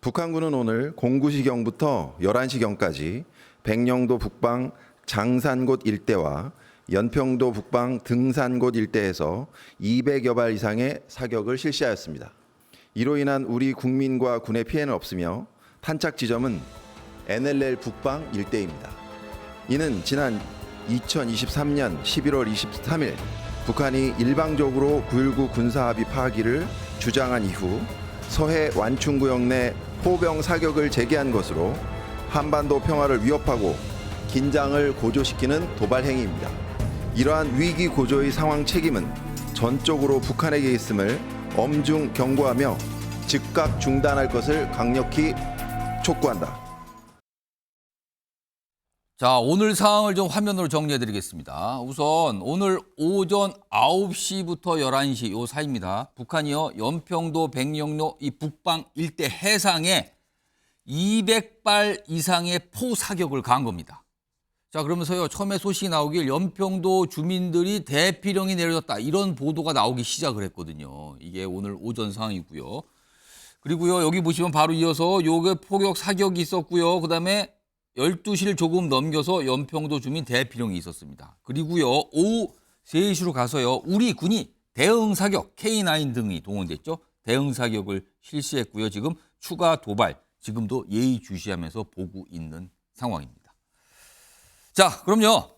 북한군은 오늘 09시경부터 11시경까지 백령도 북방 장산곶 일대와 연평도 북방 등산곶 일대에서 200여 발 이상의 사격을 실시하였습니다. 이로 인한 우리 국민과 군의 피해는 없으며 탄착 지점은 NLL 북방 일대입니다. 이는 지난 2023년 11월 23일 북한이 일방적으로 9.19 군사합의 파기를 주장한 이후 서해 완충구역 내 포병 사격을 재개한 것으로 한반도 평화를 위협하고 긴장을 고조시키는 도발 행위입니다. 이러한 위기 고조의 상황 책임은 전적으로 북한에게 있음을 엄중 경고하며 즉각 중단할 것을 강력히 촉구한다. 자, 오늘 상황을 좀 화면으로 정리해 드리겠습니다. 우선 오늘 오전 9시부터 11시 요 사이입니다. 북한이요, 연평도 백령로 이 북방 일대 해상에 200발 이상의 포 사격을 가한 겁니다. 자, 그러면서요, 처음에 소식이 나오길 연평도 주민들이 대피령이 내려졌다, 이런 보도가 나오기 시작을 했거든요. 이게 오늘 오전 상황이고요. 그리고요, 여기 보시면 바로 이어서 요게 포격 사격이 있었고요. 그다음에 12시를 조금 넘겨서 연평도 주민 대피령이 있었습니다. 그리고요, 오후 3시로 가서요, 우리 군이 대응 사격, K9 등이 동원됐죠. 대응 사격을 실시했고요. 지금 추가 도발, 지금도 예의주시하면서 보고 있는 상황입니다. 자, 그럼요.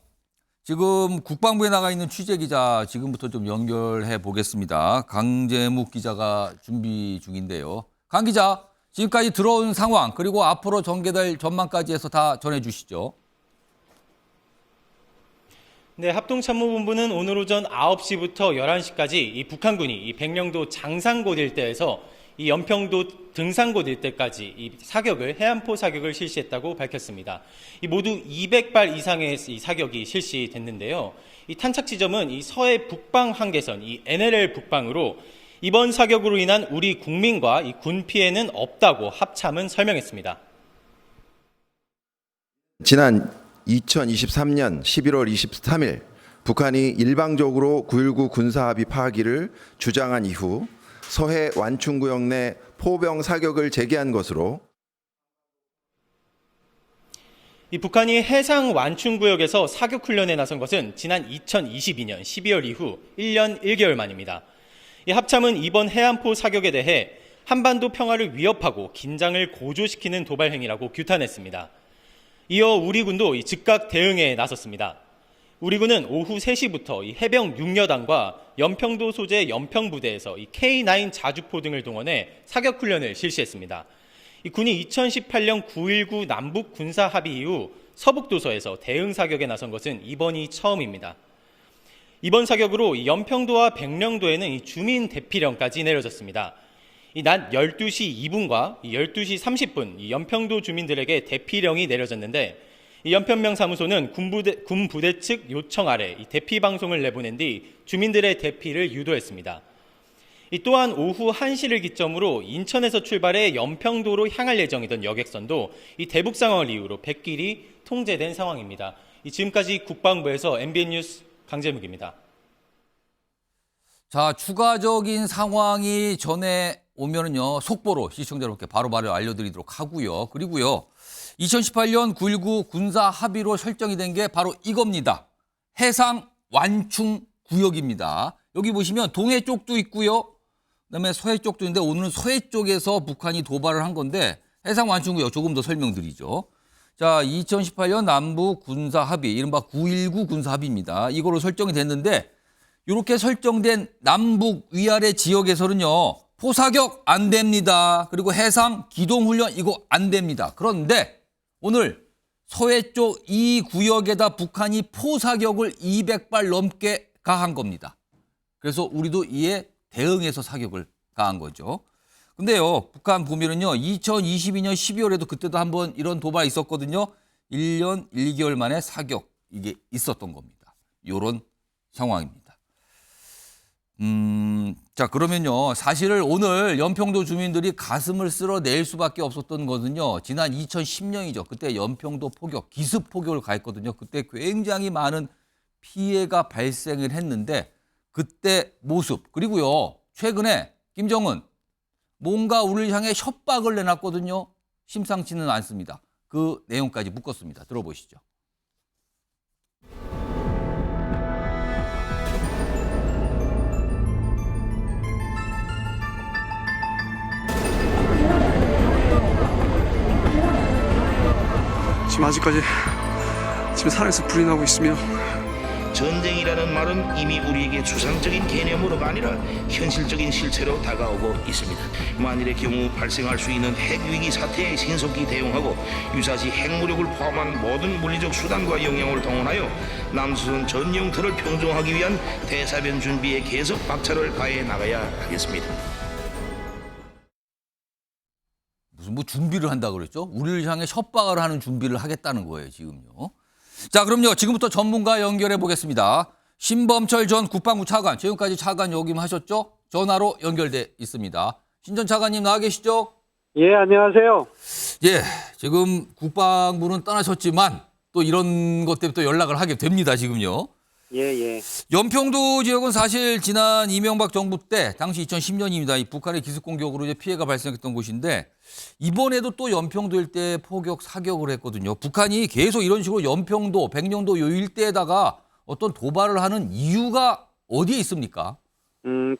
지금 국방부에 나가 있는 취재기자 지금부터 좀 연결해 보겠습니다. 강재묵 기자가 준비 중인데요. 강 기자, 지금까지 들어온 상황, 그리고 앞으로 전개될 전망까지 해서 다 전해주시죠. 네, 합동참모본부는 오늘 오전 9시부터 11시까지 이 북한군이 이 백령도 장산곶 일대에서 이 연평도 등산곶 일대까지 이 사격을, 해안포 사격을 실시했다고 밝혔습니다. 이 모두 200발 이상의 이 사격이 실시됐는데요. 이 탄착 지점은 이 서해 북방 한계선, 이 NLL 북방으로 이번 사격으로 인한 우리 국민과 이 군 피해는 없다고 합참은 설명했습니다. 지난 2023년 11월 23일 북한이 일방적으로 9.19 군사합의 파기를 주장한 이후 서해 완충구역 내 포병 사격을 재개한 것으로 이 북한이 해상 완충구역에서 사격 훈련에 나선 것은 지난 2022년 12월 이후 1년 1개월 만입니다. 이 합참은 이번 해안포 사격에 대해 한반도 평화를 위협하고 긴장을 고조시키는 도발 행위라고 규탄했습니다. 이어 우리 군도 즉각 대응에 나섰습니다. 우리 군은 오후 3시부터 이 해병 6여단과 연평도 소재 연평부대에서 이 K9 자주포 등을 동원해 사격 훈련을 실시했습니다. 이 군이 2018년 9.19 남북 군사 합의 이후 서북도서에서 대응 사격에 나선 것은 이번이 처음입니다. 이번 사격으로 연평도와 백령도에는 이 주민 대피령까지 내려졌습니다. 낮 12시 2분과 12시 30분 연평도 주민들에게 대피령이 내려졌는데 연평명 사무소는 군부대 측 요청 아래 대피 방송을 내보낸 뒤 주민들의 대피를 유도했습니다. 또한 오후 1시를 기점으로 인천에서 출발해 연평도로 향할 예정이던 여객선도 대북 상황을 이유로 백길이 통제된 상황입니다. 지금까지 국방부에서 MBN 뉴스 강재묵입니다. 자, 추가적인 상황이 전에 오면은요, 속보로 시청자 여러분께 바로바로 알려드리도록 하고요. 그리고요, 2018년 9.19 군사 합의로 설정이 된 게 바로 이겁니다. 해상 완충 구역입니다. 여기 보시면 동해 쪽도 있고요. 그다음에 서해 쪽도 있는데 오늘은 서해 쪽에서 북한이 도발을 한 건데 해상 완충 구역 조금 더 설명드리죠. 자, 2018년 남북 군사 합의, 이른바 9.19 군사 합의입니다. 이거로 설정이 됐는데 이렇게 설정된 남북 위아래 지역에서는요, 포사격 안 됩니다. 그리고 해상 기동훈련 이거 안 됩니다. 그런데 오늘 서해 쪽 이 구역에다 북한이 포사격을 200발 넘게 가한 겁니다. 그래서 우리도 이에 대응해서 사격을 가한 거죠. 근데요, 북한 보면은요, 2022년 12월에도 그때도 한번 이런 도발 있었거든요. 1년 1개월 만에 사격, 이게 있었던 겁니다. 이런 상황입니다. 자, 그러면요, 사실 오늘 연평도 주민들이 가슴을 쓸어낼 수밖에 없었던 것은요, 지난 2010년이죠. 그때 연평도 포격, 기습 포격을 가했거든요. 그때 굉장히 많은 피해가 발생을 했는데 그때 모습 그리고요 최근에 김정은 뭔가 우리를 향해 협박을 내놨거든요. 심상치는 않습니다. 그 내용까지 묶었습니다. 들어보시죠. 지금 아직까지 지금 산에서 불이 나고 있으며 전쟁이라는 말은 이미 우리에게 추상적인 개념으로가 아니라 현실적인 실체로 다가오고 있습니다. 만일의 경우 발생할 수 있는 핵위기 사태에 신속히 대응하고 유사시 핵무력을 포함한 모든 물리적 수단과 역량을 동원하여 남수선 전 영토를 평정하기 위한 대사변 준비에 계속 박차를 가해 나가야 하겠습니다. 무슨 뭐 준비를 한다 그랬죠? 우리를 향해 협박을 하는 준비를 하겠다는 거예요, 지금요. 자, 그럼요. 지금부터 전문가 연결해 보겠습니다. 신범철 전 국방부 차관, 지금까지 차관 역임하셨죠? 전화로 연결돼 있습니다. 신 전 차관님 나와 계시죠? 예, 안녕하세요. 예, 지금 국방부는 떠나셨지만 또 이런 것 때문에 또 연락을 하게 됩니다, 지금요. 예, 예. 연평도 지역은 사실 지난 이명박 정부 때 당시 2010년입니다. 이 북한의 기습 공격으로 이제 피해가 발생했던 곳인데 이번에도 또 연평도 일대에 포격 사격을 했거든요. 북한이 계속 이런 식으로 연평도, 백령도 요 일대에다가 어떤 도발을 하는 이유가 어디에 있습니까?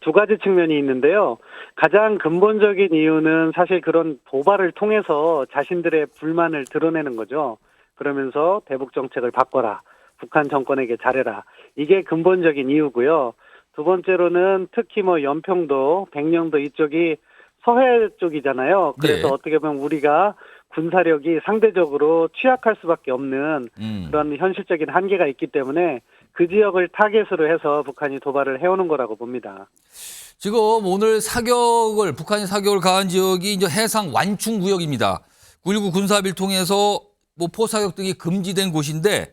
두 가지 측면이 있는데요. 가장 근본적인 이유는 사실 그런 도발을 통해서 자신들의 불만을 드러내는 거죠. 그러면서 대북 정책을 바꿔라. 북한 정권에게 잘해라. 이게 근본적인 이유고요. 두 번째로는 특히 뭐 연평도, 백령도 이쪽이 서해 쪽이잖아요. 그래서 네. 어떻게 보면 우리가 군사력이 상대적으로 취약할 수밖에 없는 그런 현실적인 한계가 있기 때문에 그 지역을 타겟으로 해서 북한이 도발을 해오는 거라고 봅니다. 지금 오늘 북한이 사격을 가한 지역이 이제 해상 완충 구역입니다. 9.19 군사합의를 통해서 뭐 포사격 등이 금지된 곳인데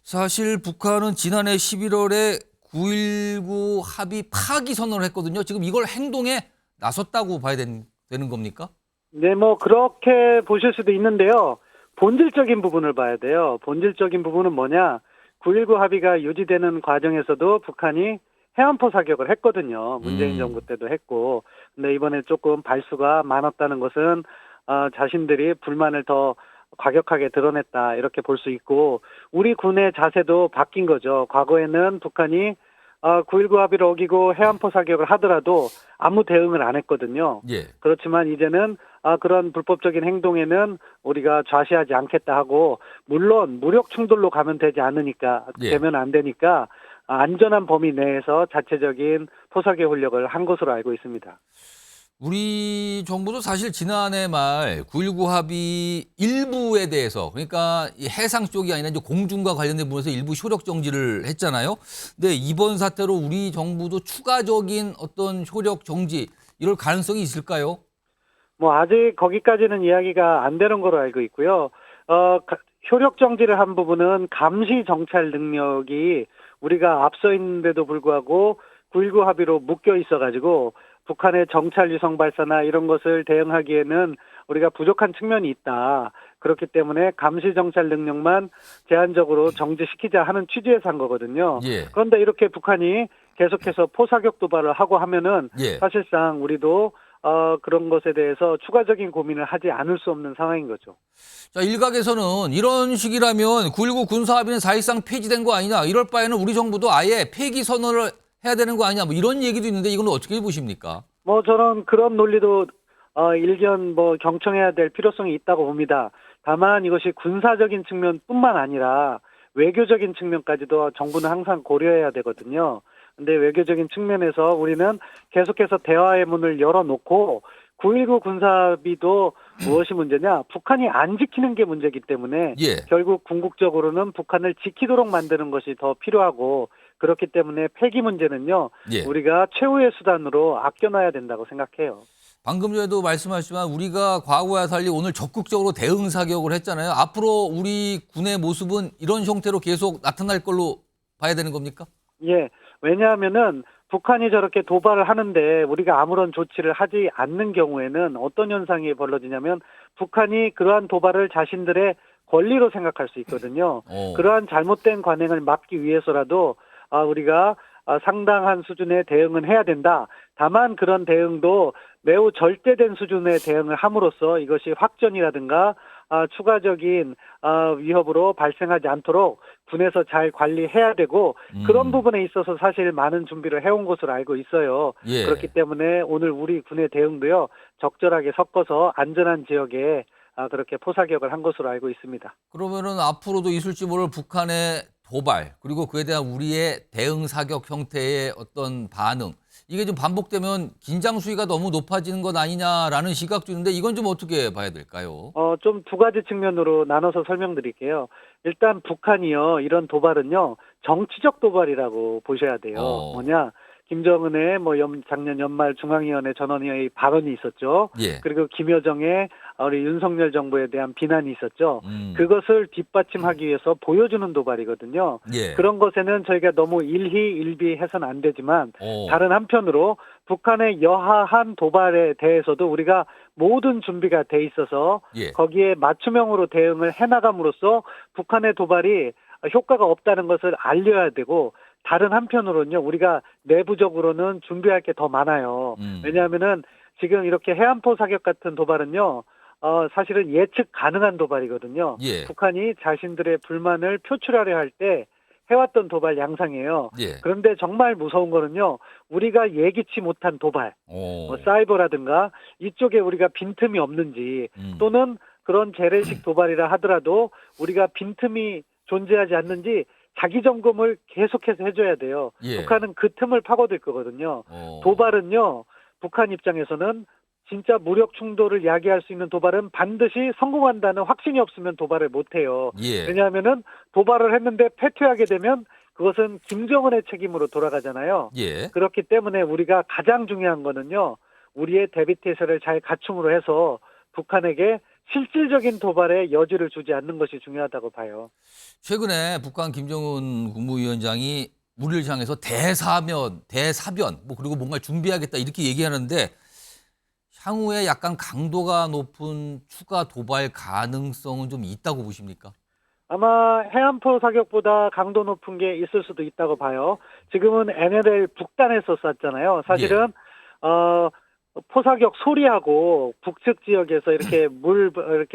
사실 북한은 지난해 11월에 9.19 합의 파기 선언을 했거든요. 지금 이걸 행동에 나섰다고 봐야 되는 겁니까? 네, 뭐 그렇게 보실 수도 있는데요. 본질적인 부분을 봐야 돼요. 본질적인 부분은 뭐냐? 9.19 합의가 유지되는 과정에서도 북한이 해안포 사격을 했거든요. 문재인 정부 때도 했고. 근데 이번에 조금 발수가 많았다는 것은 자신들이 불만을 더 과격하게 드러냈다 이렇게 볼 수 있고 우리 군의 자세도 바뀐 거죠. 과거에는 북한이 9.19 합의를 어기고 해안포 사격을 하더라도 아무 대응을 안 했거든요. 예. 그렇지만 이제는 그런 불법적인 행동에는 우리가 좌시하지 않겠다 하고 물론 무력 충돌로 가면 되면 안 되니까 안전한 범위 내에서 자체적인 포사격 훈련을 한 것으로 알고 있습니다. 우리 정부도 사실 지난해 말 9.19 합의 일부에 대해서 그러니까 이 해상 쪽이 아니라 이제 공중과 관련된 부분에서 일부 효력 정지를 했잖아요. 근데 이번 사태로 우리 정부도 추가적인 어떤 효력 정지 이럴 가능성이 있을까요? 뭐 아직 거기까지는 이야기가 안 되는 거로 알고 있고요. 효력 정지를 한 부분은 감시 정찰 능력이 우리가 앞서 있는데도 불구하고 9.19 합의로 묶여 있어가지고 북한의 정찰 위성 발사나 이런 것을 대응하기에는 우리가 부족한 측면이 있다. 그렇기 때문에 감시 정찰 능력만 제한적으로 정지시키자 하는 취지에서 한 거거든요. 예. 그런데 이렇게 북한이 계속해서 포사격 도발을 하고 하면은 예. 사실상 우리도 그런 것에 대해서 추가적인 고민을 하지 않을 수 없는 상황인 거죠. 자, 일각에서는 이런 식이라면 9.19 군사합의는 사실상 폐지된 거 아니냐. 이럴 바에는 우리 정부도 아예 폐기 선언을 해야 되는 거 아니냐. 뭐 이런 얘기도 있는데 이건 어떻게 보십니까? 뭐 저는 그런 논리도 일견 경청해야 될 필요성이 있다고 봅니다. 다만 이것이 군사적인 측면뿐만 아니라 외교적인 측면까지도 정부는 항상 고려해야 되거든요. 근데 외교적인 측면에서 우리는 계속해서 대화의 문을 열어놓고 9.19 군사합의도 무엇이 문제냐? 북한이 안 지키는 게 문제이기 때문에 예. 결국 궁극적으로는 북한을 지키도록 만드는 것이 더 필요하고 그렇기 때문에 폐기 문제는요. 예. 우리가 최후의 수단으로 아껴놔야 된다고 생각해요. 방금 전에도 말씀하셨지만 우리가 과거와 달리 오늘 적극적으로 대응 사격을 했잖아요. 앞으로 우리 군의 모습은 이런 형태로 계속 나타날 걸로 봐야 되는 겁니까? 예. 왜냐하면은 북한이 저렇게 도발을 하는데 우리가 아무런 조치를 하지 않는 경우에는 어떤 현상이 벌어지냐면 북한이 그러한 도발을 자신들의 권리로 생각할 수 있거든요. 그러한 잘못된 관행을 막기 위해서라도 우리가 상당한 수준의 대응은 해야 된다. 다만 그런 대응도 매우 절대된 수준의 대응을 함으로써 이것이 확전이라든가 추가적인 위협으로 발생하지 않도록 군에서 잘 관리해야 되고 그런 부분에 있어서 사실 많은 준비를 해온 것으로 알고 있어요. 예. 그렇기 때문에 오늘 우리 군의 대응도요 적절하게 섞어서 안전한 지역에 그렇게 포사격을 한 것으로 알고 있습니다. 그러면은 앞으로도 있을지 모를 북한의 도발 그리고 그에 대한 우리의 대응 사격 형태의 어떤 반응 이게 좀 반복되면 긴장 수위가 너무 높아지는 것 아니냐라는 시각도 있는데 이건 좀 어떻게 봐야 될까요? 좀 두 가지 측면으로 나눠서 설명드릴게요. 일단 북한이요 이런 도발은요 정치적 도발이라고 보셔야 돼요. 뭐냐? 김정은의 작년 연말 중앙위원회 전원회의 발언이 있었죠. 예. 그리고 김여정의 우리 윤석열 정부에 대한 비난이 있었죠. 그것을 뒷받침하기 위해서 보여주는 도발이거든요. 예. 그런 것에는 저희가 너무 일희일비해서는 안 되지만 다른 한편으로 북한의 여하한 도발에 대해서도 우리가 모든 준비가 돼 있어서 예. 거기에 맞춤형으로 대응을 해나감으로써 북한의 도발이 효과가 없다는 것을 알려야 되고 다른 한편으로는요, 우리가 내부적으로는 준비할 게 더 많아요. 왜냐하면은 지금 이렇게 해안포 사격 같은 도발은요, 사실은 예측 가능한 도발이거든요. 예. 북한이 자신들의 불만을 표출하려 할 때 해왔던 도발 양상이에요. 예. 그런데 정말 무서운 거는요, 우리가 예기치 못한 도발, 사이버라든가 이쪽에 우리가 빈틈이 없는지 또는 그런 재래식 도발이라 하더라도 우리가 빈틈이 존재하지 않는지 자기 점검을 계속해서 해줘야 돼요. 예. 북한은 그 틈을 파고들 거거든요. 도발은요, 북한 입장에서는 진짜 무력 충돌을 야기할 수 있는 도발은 반드시 성공한다는 확신이 없으면 도발을 못해요. 예. 왜냐하면은 도발을 했는데 패퇴하게 되면 그것은 김정은의 책임으로 돌아가잖아요. 예. 그렇기 때문에 우리가 가장 중요한 거는요, 우리의 대비태세를 잘 갖춤으로 해서 북한에게 실질적인 도발에 여지를 주지 않는 것이 중요하다고 봐요. 최근에 북한 김정은 국무위원장이 우리를 향해서 대사변, 그리고 뭔가 준비하겠다 이렇게 얘기하는데 향후에 약간 강도가 높은 추가 도발 가능성은 좀 있다고 보십니까? 아마 해안포 사격보다 강도 높은 게 있을 수도 있다고 봐요. 지금은 NLL 북단에서 쐈잖아요. 사실은 포사격 소리하고 북측 지역에서 이렇게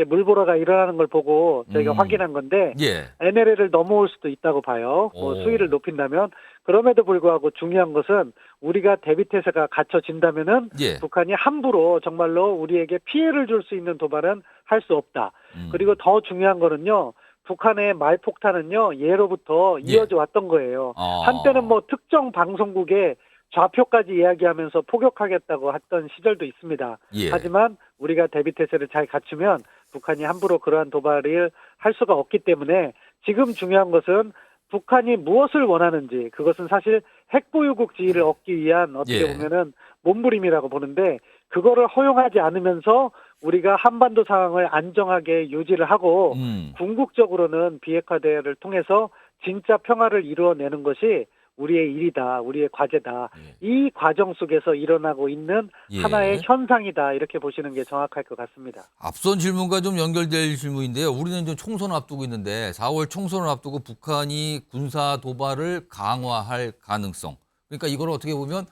물보라가 일어나는 걸 보고 저희가 확인한 건데 예. NLL을 넘어올 수도 있다고 봐요. 수위를 높인다면. 그럼에도 불구하고 중요한 것은 우리가 대비태세가 갖춰진다면은 예. 북한이 함부로 정말로 우리에게 피해를 줄 수 있는 도발은 할 수 없다. 그리고 더 중요한 거는요. 북한의 말폭탄은요. 예로부터 이어져 왔던 거예요. 한때는 특정 방송국에 좌표까지 이야기하면서 포격하겠다고 했던 시절도 있습니다. 예. 하지만 우리가 대비태세를 잘 갖추면 북한이 함부로 그러한 도발을 할 수가 없기 때문에 지금 중요한 것은 북한이 무엇을 원하는지 그것은 사실 핵보유국 지위를 얻기 위한 어떻게 보면은 몸부림이라고 보는데 그거를 허용하지 않으면서 우리가 한반도 상황을 안정하게 유지를 하고 궁극적으로는 비핵화 대화를 통해서 진짜 평화를 이루어내는 것이 우리의 일이다, 우리의 과제다. 이 과정 속에서 일어나고 있는 하나의 현상이다. 이렇게 보시는 게 정확할 것 같습니다. 앞선 질문과 좀 연결될 질문인데요. 우리는 좀 총선을 앞두고 있는데 4월 총선을 앞두고 북한이 군사 도발을 강화할 가능성. 그러니까 이걸 어떻게 보면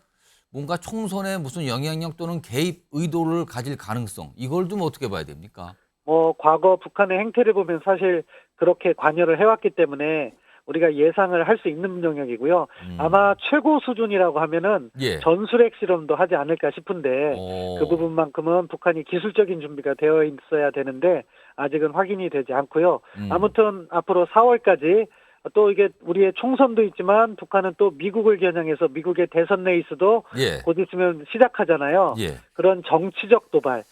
뭔가 총선에 무슨 영향력 또는 개입 의도를 가질 가능성. 이걸 좀 어떻게 봐야 됩니까? 과거 북한의 행태를 보면 사실 그렇게 관여를 해왔기 때문에 우리가 예상을 할 수 있는 영역이고요. 아마 최고 수준이라고 하면은 전술핵 실험도 하지 않을까 싶은데 그 부분만큼은 북한이 기술적인 준비가 되어 있어야 되는데 아직은 확인이 되지 않고요. 아무튼 앞으로 4월까지 또 이게 우리의 총선도 있지만 북한은 또 미국을 겨냥해서 미국의 대선 레이스도 곧 있으면 시작하잖아요. 그런 정치적 도발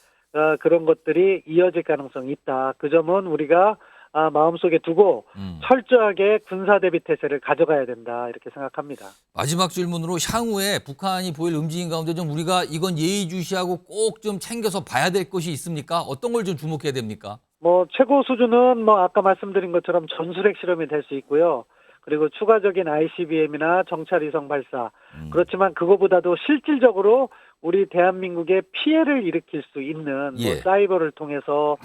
그런 것들이 이어질 가능성이 있다. 그 점은 우리가 마음속에 두고 철저하게 군사대비태세를 가져가야 된다 이렇게 생각합니다. 마지막 질문으로 향후에 북한이 보일 움직임 가운데 좀 우리가 이건 예의주시하고 꼭 좀 챙겨서 봐야 될 것이 있습니까? 어떤 걸 좀 주목해야 됩니까? 최고 수준은 아까 말씀드린 것처럼 전술핵 실험이 될 수 있고요. 그리고 추가적인 ICBM이나 정찰위성 발사. 그렇지만 그거보다도 실질적으로 우리 대한민국에 피해를 일으킬 수 있는 사이버를 통해서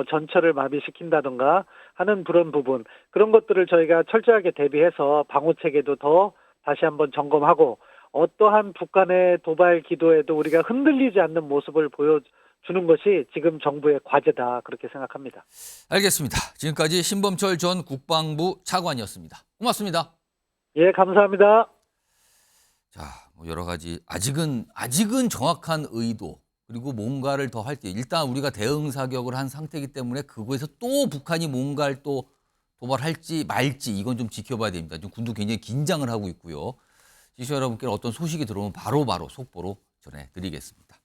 전철을 마비시킨다던가 하는 그런 부분. 그런 것들을 저희가 철저하게 대비해서 방호 체계도 더 다시 한번 점검하고 어떠한 북한의 도발 기도에도 우리가 흔들리지 않는 모습을 보여주는 것이 지금 정부의 과제다 그렇게 생각합니다. 알겠습니다. 지금까지 신범철 전 국방부 차관이었습니다. 고맙습니다. 예, 감사합니다. 자, 뭐 여러 가지 아직은 정확한 의도 그리고 뭔가를 더 할 때 일단 우리가 대응 사격을 한 상태이기 때문에 그거에서 또 북한이 뭔가를 또 도발할지 말지 이건 좀 지켜봐야 됩니다. 지금 군도 굉장히 긴장을 하고 있고요. 시청자 여러분께는 어떤 소식이 들어오면 바로바로 속보로 전해드리겠습니다.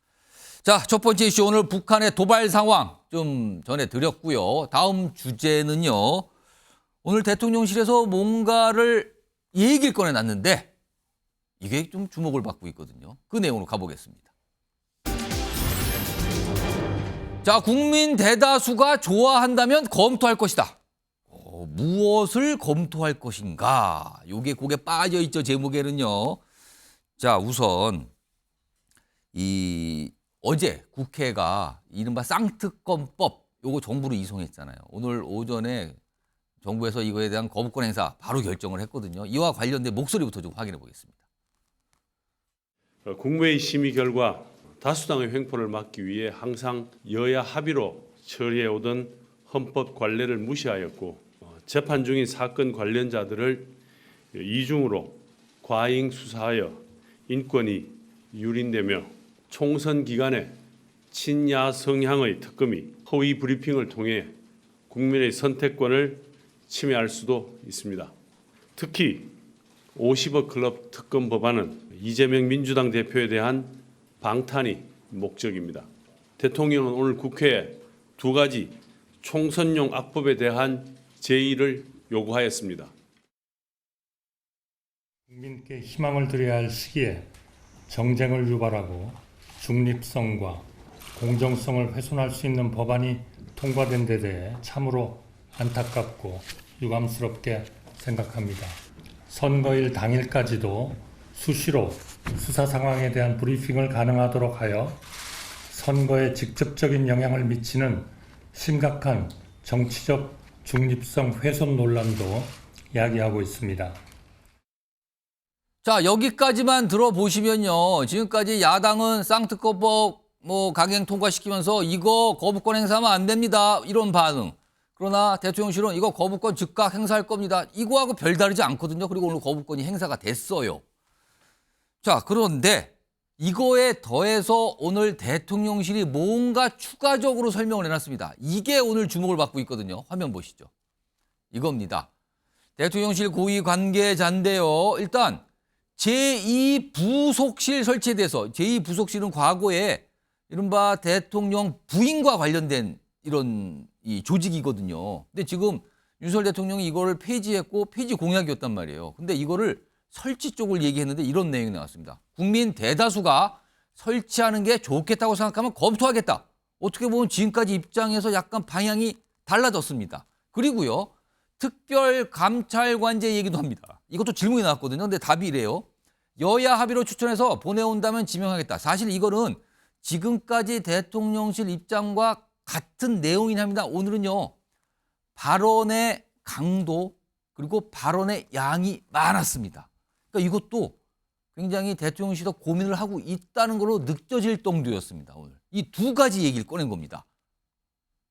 자, 첫 번째 이슈 오늘 북한의 도발 상황 좀 전해드렸고요. 다음 주제는요. 오늘 대통령실에서 뭔가를 얘기를 꺼내놨는데 이게 좀 주목을 받고 있거든요. 그 내용으로 가보겠습니다. 자, 국민 대다수가 좋아한다면 검토할 것이다. 무엇을 검토할 것인가? 요게 곡에 빠져 있죠. 제목에는요. 자, 우선 어제 국회가 이른바 쌍특검법 요거 정부로 이송했잖아요. 오늘 오전에 정부에서 이거에 대한 거부권 행사 바로 결정을 했거든요. 이와 관련된 목소리부터 좀 확인해 보겠습니다. 국무회의 심의 결과 다수당의 횡포를 막기 위해 항상 여야 합의로 처리해 오던 헌법 관례를 무시하였고 재판 중인 사건 관련자들을 이중으로 과잉 수사하여 인권이 유린되며 총선 기간에 친야 성향의 특검이 허위 브리핑을 통해 국민의 선택권을 침해할 수도 있습니다. 특히 50억 클럽 특검 법안은 이재명 민주당 대표에 대한 방탄이 목적입니다. 대통령은 오늘 국회에 두 가지 총선용 악법에 대한 제의를 요구하였습니다. 국민께 희망을 드려야 할 시기에 정쟁을 유발하고 중립성과 공정성을 훼손할 수 있는 법안이 통과된 데 대해 참으로 안타깝고 유감스럽게 생각합니다. 선거일 당일까지도 수시로 수사 상황에 대한 브리핑을 가능하도록 하여 선거에 직접적인 영향을 미치는 심각한 정치적 중립성 훼손 논란도 야기하고 있습니다. 자, 여기까지만 들어보시면요. 지금까지 야당은 쌍특검법 강행 통과시키면서 이거 거부권 행사하면 안 됩니다. 이런 반응. 그러나 대통령실은 이거 거부권 즉각 행사할 겁니다. 이거하고 별다르지 않거든요. 그리고 오늘 거부권이 행사가 됐어요. 자, 그런데 이거에 더해서 오늘 대통령실이 뭔가 추가적으로 설명을 해놨습니다. 이게 오늘 주목을 받고 있거든요. 화면 보시죠. 이겁니다. 대통령실 고위 관계자인데요. 일단 제2부속실 설치에 대해서 제2부속실은 과거에 이른바 대통령 부인과 관련된 이런 이 조직이거든요. 근데 지금 윤석열 대통령이 이거를 폐지했고 폐지 공약이었단 말이에요. 근데 이거를 설치 쪽을 얘기했는데 이런 내용이 나왔습니다. 국민 대다수가 설치하는 게 좋겠다고 생각하면 검토하겠다. 어떻게 보면 지금까지 입장에서 약간 방향이 달라졌습니다. 그리고요. 특별감찰관제 얘기도 합니다. 이것도 질문이 나왔거든요. 근데 답이 이래요. 여야 합의로 추천해서 보내온다면 지명하겠다. 사실 이거는 지금까지 대통령실 입장과 같은 내용이긴 합니다. 오늘은요. 발언의 강도 그리고 발언의 양이 많았습니다. 그러니까 이것도 굉장히 대통령실도 고민을 하고 있다는 걸로 느껴질 정도였습니다. 오늘 이 두 가지 얘기를 꺼낸 겁니다.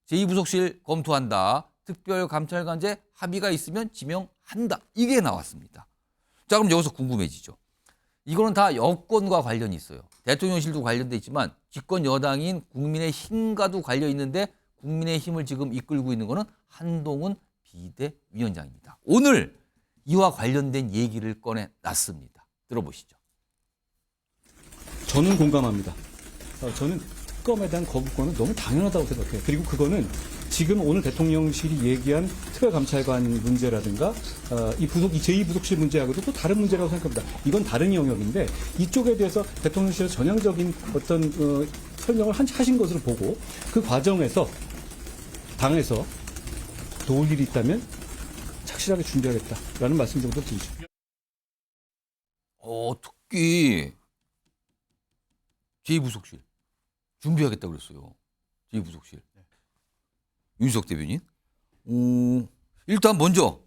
제2부속실 검토한다. 특별감찰관제 합의가 있으면 지명한다. 이게 나왔습니다. 자, 그럼 여기서 궁금해지죠. 이거는 다 여권과 관련이 있어요. 대통령실도 관련돼 있지만 집권 여당인 국민의힘과도 관련 있는데 국민의힘을 지금 이끌고 있는 거는 한동훈 비대위원장입니다. 오늘 이와 관련된 얘기를 꺼내놨습니다. 들어보시죠. 저는 공감합니다. 저는 특검에 대한 거부권은 너무 당연하다고 생각해요. 그리고 그거는 지금 오늘 대통령실이 얘기한 특별감찰관 문제라든가 이 제2부속실 문제하고도 또 다른 문제라고 생각합니다. 이건 다른 영역인데 이쪽에 대해서 대통령실에서 전향적인 어떤 설명을 하신 것으로 보고 그 과정에서 당에서 도울 일이 있다면 착실하게 준비하겠다라는 말씀 정도 드리죠. 특히 제2부속실 준비하겠다 그랬어요. 제2부속실. 윤석 대변인. 일단 먼저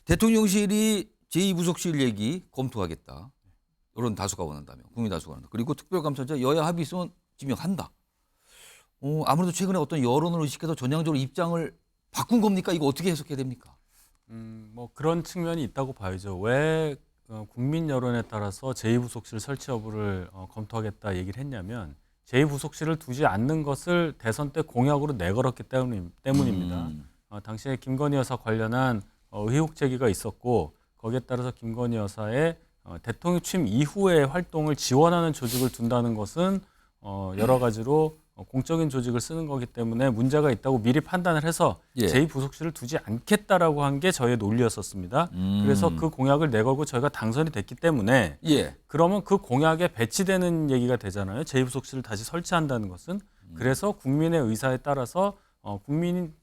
대통령실이 제2부속실 얘기 검토하겠다. 이런 다수가 원한다면, 국민 다수가 원한다. 그리고 특별감찰자 여야 합의 있으면 지명한다. 아무래도 최근에 어떤 여론을 의식해서 전향적으로 입장을 바꾼 겁니까? 이거 어떻게 해석해야 됩니까? 뭐 그런 측면이 있다고 봐야죠. 왜 국민 여론에 따라서 제2부속실 설치 여부를 검토하겠다 얘기를 했냐면 제2부속실을 두지 않는 것을 대선 때 공약으로 내걸었기 때문입니다. 당시에 김건희 여사 관련한 의혹 제기가 있었고 거기에 따라서 김건희 여사의 대통령 취임 이후의 활동을 지원하는 조직을 둔다는 것은 여러 가지로 공적인 조직을 쓰는 거기 때문에 문제가 있다고 미리 판단을 해서 예. 제2부속실을 두지 않겠다라고 한 게 저희의 논리였었습니다. 그래서 그 공약을 내걸고 저희가 당선이 됐기 때문에 예. 그러면 그 공약에 배치되는 얘기가 되잖아요. 제2부속실을 다시 설치한다는 것은. 그래서 국민의 의사에 따라서 국민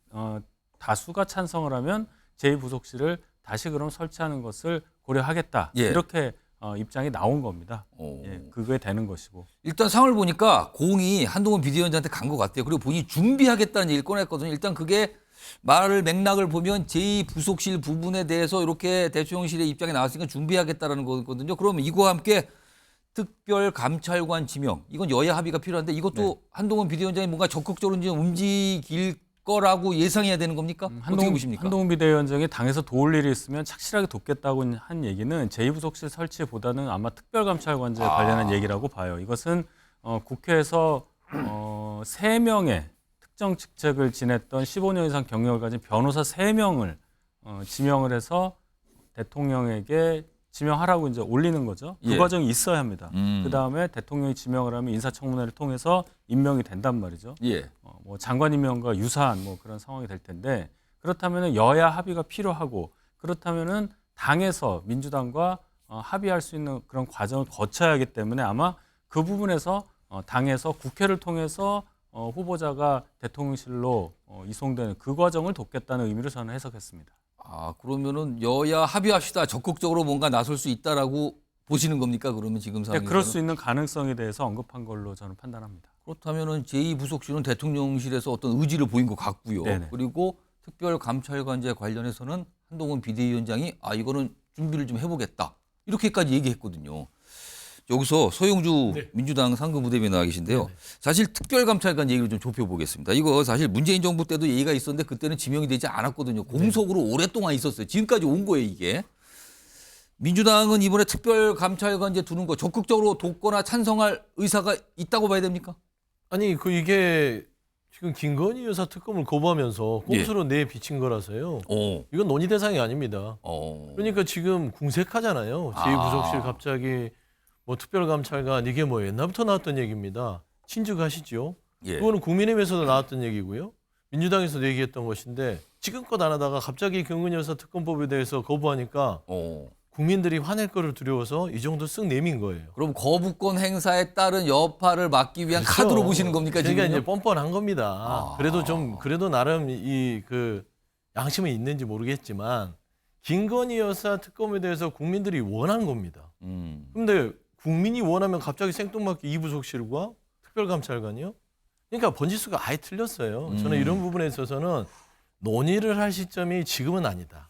다수가 찬성을 하면 제2부속실을 다시 그럼 설치하는 것을 고려하겠다. 예. 이렇게 입장이 나온 겁니다. 예, 그게 되는 것이고. 일단 상을 보니까 공이 한동훈 비대위원장한테 간 것 같아요. 그리고 본인이 준비하겠다는 얘기를 꺼냈거든요. 일단 그게 말을 맥락을 보면 제2부속실 부분에 대해서 이렇게 대통령실의 입장이 나왔으니까 준비하겠다라는 거거든요. 그러면 이거와 함께 특별감찰관 지명, 이건 여야 합의가 필요한데 이것도 한동훈 비대위원장이 뭔가 적극적으로 이제 움직일 거라고 예상해야 되는 겁니까? 어떻게 보십니까? 한동훈 비대위원장이 당에서 도울 일이 있으면 착실하게 돕겠다고 한 얘기는 제2부속실 설치보다는 아마 특별감찰관제에 관련한 얘기라고 봐요. 이것은 국회에서 3명의 특정 직책을 지냈던 15년 이상 경력을 가진 변호사 3명을 지명을 해서 대통령에게 지명하라고 이제 올리는 거죠. 그 예. 과정이 있어야 합니다. 그 다음에 대통령이 지명을 하면 인사청문회를 통해서 임명이 된단 말이죠. 예. 뭐 장관 임명과 유사한 뭐 그런 상황이 될 텐데 그렇다면 여야 합의가 필요하고 그렇다면은 당에서 민주당과 합의할 수 있는 그런 과정을 거쳐야 하기 때문에 아마 그 부분에서 당에서 국회를 통해서 후보자가 대통령실로 이송되는 그 과정을 돕겠다는 의미로 저는 해석했습니다. 그러면은 여야 합의합시다. 적극적으로 뭔가 나설 수 있다라고 보시는 겁니까? 그러면 지금 상황에서 그럴 수 있는 가능성에 대해서 언급한 걸로 저는 판단합니다. 그렇다면은 제2부속실은 대통령실에서 어떤 의지를 보인 것 같고요. 네네. 그리고 특별감찰관제 관련해서는 한동훈 비대위원장이 이거는 준비를 좀 해보겠다. 이렇게까지 얘기했거든요. 여기서 서영주 민주당 상근부대변인 나와 계신데요. 사실 특별감찰관 얘기를 좀 좁혀보겠습니다. 이거 사실 문재인 정부 때도 얘기가 있었는데 그때는 지명이 되지 않았거든요. 공석으로 오랫동안 있었어요. 지금까지 온 거예요, 이게. 민주당은 이번에 특별감찰관제 두는 거 적극적으로 돕거나 찬성할 의사가 있다고 봐야 됩니까? 아니 이게 지금 김건희 여사 특검을 거부하면서 꼼수로 내비친 거라서요. 이건 논의 대상이 아닙니다. 그러니까 지금 궁색하잖아요. 제2부속실 갑자기 뭐 특별감찰관 이게 뭐 옛날부터 나왔던 얘기입니다. 친죽하시죠. 예. 그거는 국민의힘에서도 나왔던 얘기고요. 민주당에서도 얘기했던 것인데 지금껏 안 하다가 갑자기 김건희 여사 특검법에 대해서 거부하니까 국민들이 화낼 거를 두려워서 이 정도 쓱 내민 거예요. 그럼 거부권 행사에 따른 여파를 막기 위한 그렇죠. 카드로 보시는 겁니까, 지금? 그러니까 이제 뻔뻔한 겁니다. 그래도 나름 이 그 양심은 있는지 모르겠지만 김건희 여사 특검에 대해서 국민들이 원한 겁니다. 근데 국민이 원하면 갑자기 생뚱맞게 2부속실과 특별감찰관이요? 그러니까 번지수가 아예 틀렸어요. 저는 이런 부분에 있어서는 논의를 할 시점이 지금은 아니다.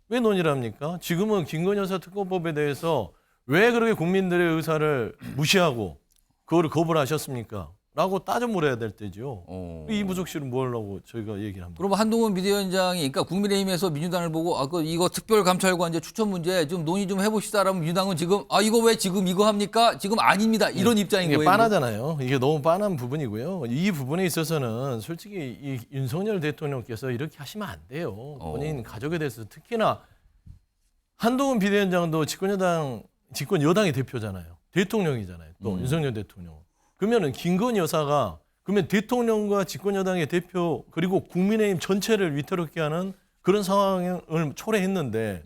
왜 논의를 합니까? 지금은 김건희 여사 특검법에 대해서 왜 그렇게 국민들의 의사를 무시하고 그거를 거부를 하셨습니까? 라고 따져 물어야 될 때죠. 이 부속실은 뭐 하려고 저희가 얘기를 합니다. 그럼 한동훈 비대위원장이 그러니까 국민의힘에서 민주당을 보고 이거 특별감찰관제 추천 문제 좀 논의 좀 해봅시다라면 민주당은 지금 이거 왜 지금 이거 합니까? 지금 아닙니다. 이런 입장인 이게 거예요. 빤하잖아요. 이게 너무 빤한 부분이고요. 이 부분에 있어서는 솔직히 이 윤석열 대통령께서 이렇게 하시면 안 돼요. 본인 가족에 대해서 특히나 한동훈 비대위원장도 집권여당의 대표잖아요. 대통령이잖아요. 또 윤석열 대통령. 그러면은 김건희 여사가 그러면 대통령과 집권여당의 대표 그리고 국민의힘 전체를 위태롭게 하는 그런 상황을 초래했는데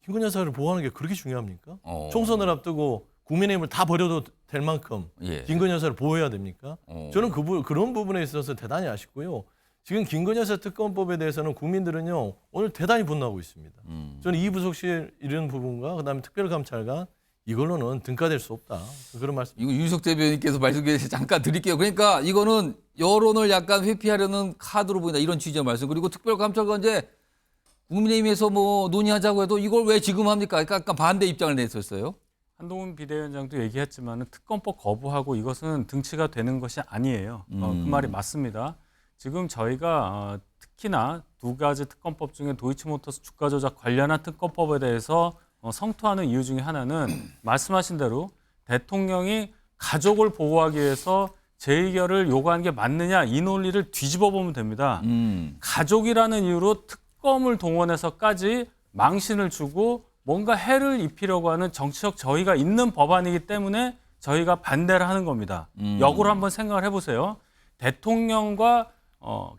김건희 여사를 보호하는 게 그렇게 중요합니까? 총선을 앞두고 국민의힘을 다 버려도 될 만큼 김건희 여사를 보호해야 됩니까? 저는 그런 부분에 있어서 대단히 아쉽고요. 지금 김건희 여사 특검법에 대해서는 국민들은요 오늘 대단히 분노하고 있습니다. 저는 2부속실 이런 부분과 그다음에 특별감찰관 이걸로는 등가될 수 없다. 그런 말씀. 이거 윤석 대변인께서 말씀해주셔서 잠깐 드릴게요. 그러니까 이거는 여론을 약간 회피하려는 카드로 보인다. 이런 취지의 말씀. 그리고 특별감찰관제 국민의힘에서 뭐 논의하자고 해도 이걸 왜 지금 합니까? 그러니까 아까 반대 입장을 냈었어요. 한동훈 비대위원장도 얘기했지만 특검법 거부하고 이것은 등치가 되는 것이 아니에요. 그 말이 맞습니다. 지금 저희가 특히나 두 가지 특검법 중에 도이치모터스 주가 조작 관련한 특검법에 대해서 성토하는 이유 중에 하나는 말씀하신 대로 대통령이 가족을 보호하기 위해서 재의결을 요구한 게 맞느냐 이 논리를 뒤집어 보면 됩니다. 가족이라는 이유로 특검을 동원해서까지 망신을 주고 뭔가 해를 입히려고 하는 정치적 저희가 있는 법안이기 때문에 저희가 반대를 하는 겁니다. 역으로 한번 생각을 해보세요. 대통령과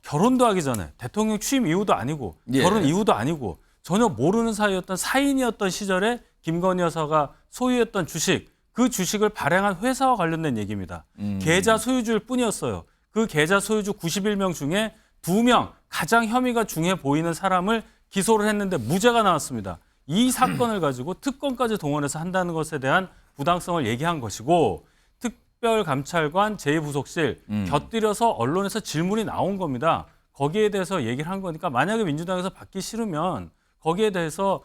결혼도 하기 전에 대통령 취임 이후도 아니고 예. 결혼 이후도 아니고 전혀 모르는 사이였던 사인이었던 시절에 김건희 여사가 소유했던 주식, 그 주식을 발행한 회사와 관련된 얘기입니다. 계좌 소유주일 뿐이었어요. 그 계좌 소유주 91명 중에 2명 가장 혐의가 중해 보이는 사람을 기소를 했는데 무죄가 나왔습니다. 이 사건을 가지고 특검까지 동원해서 한다는 것에 대한 부당성을 얘기한 것이고 특별감찰관 제2부속실 곁들여서 언론에서 질문이 나온 겁니다. 거기에 대해서 얘기를 한 거니까 만약에 민주당에서 받기 싫으면 거기에 대해서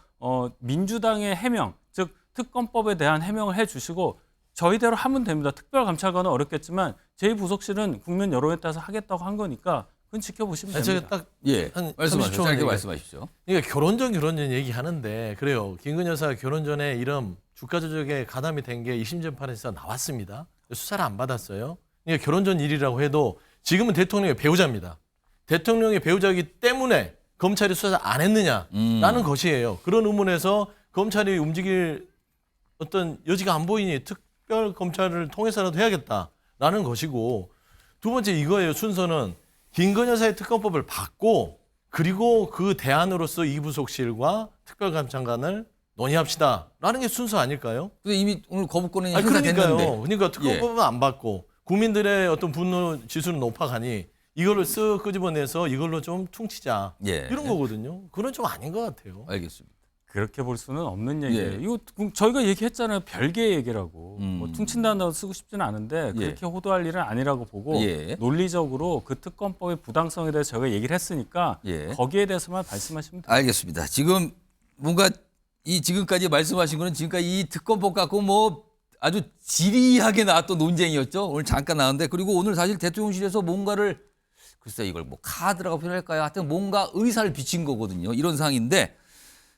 민주당의 해명, 즉 특검법에 대한 해명을 해주시고 저희대로 하면 됩니다. 특별감찰관은 어렵겠지만 제2부속실은 국민 여론에 따라서 하겠다고 한 거니까 그건 지켜보시면 됩니다. 제가 딱 예, 한 말씀하십시오. 30초만 짧게 말씀하십시오. 그러니까 결혼 전 얘기하는데 그래요. 김건희 여사 결혼 전에 이런 주가 조작에 가담이 된 게 2심 재판에서 나왔습니다. 수사를 안 받았어요. 그러니까 결혼 전 일이라고 해도 지금은 대통령의 배우자입니다. 대통령의 배우자이기 때문에 검찰이 수사를 안 했느냐라는 것이에요. 그런 의문에서 검찰이 움직일 어떤 여지가 안 보이니 특별 검찰을 통해서라도 해야겠다라는 것이고, 두 번째 이거예요. 순서는 김건희 여사의 특검법을 받고 그리고 그 대안으로서 이부속실과 특별감찰관을 논의합시다라는 게 순서 아닐까요? 근데 이미 오늘 거부권이 행사됐는데. 그러니까 특검법은 안 받고 국민들의 어떤 분노 지수는 높아가니 이걸로 쓱 끄집어내서 이걸로 좀 퉁치자. 예. 이런 거거든요. 그건 좀 아닌 것 같아요. 알겠습니다. 그렇게 볼 수는 없는 얘기예요. 예. 이거 저희가 얘기했잖아요. 별개의 얘기라고. 뭐 퉁친다는 단어 쓰고 싶지는 않은데 그렇게 호도할 일은 아니라고 보고 예. 논리적으로 그 특검법의 부당성에 대해서 저희가 얘기를 했으니까 예. 거기에 대해서만 말씀하시면 됩니다. 알겠습니다. 지금 뭔가 이 지금까지 말씀하신 거는 지금까지 이 특검법 갖고 뭐 아주 지리하게 나왔던 논쟁이었죠. 오늘 잠깐 나왔는데, 그리고 오늘 사실 대통령실에서 뭔가를 글쎄 이걸 뭐 카드라고 표현할까요? 하여튼 뭔가 의사를 비친 거거든요. 이런 상황인데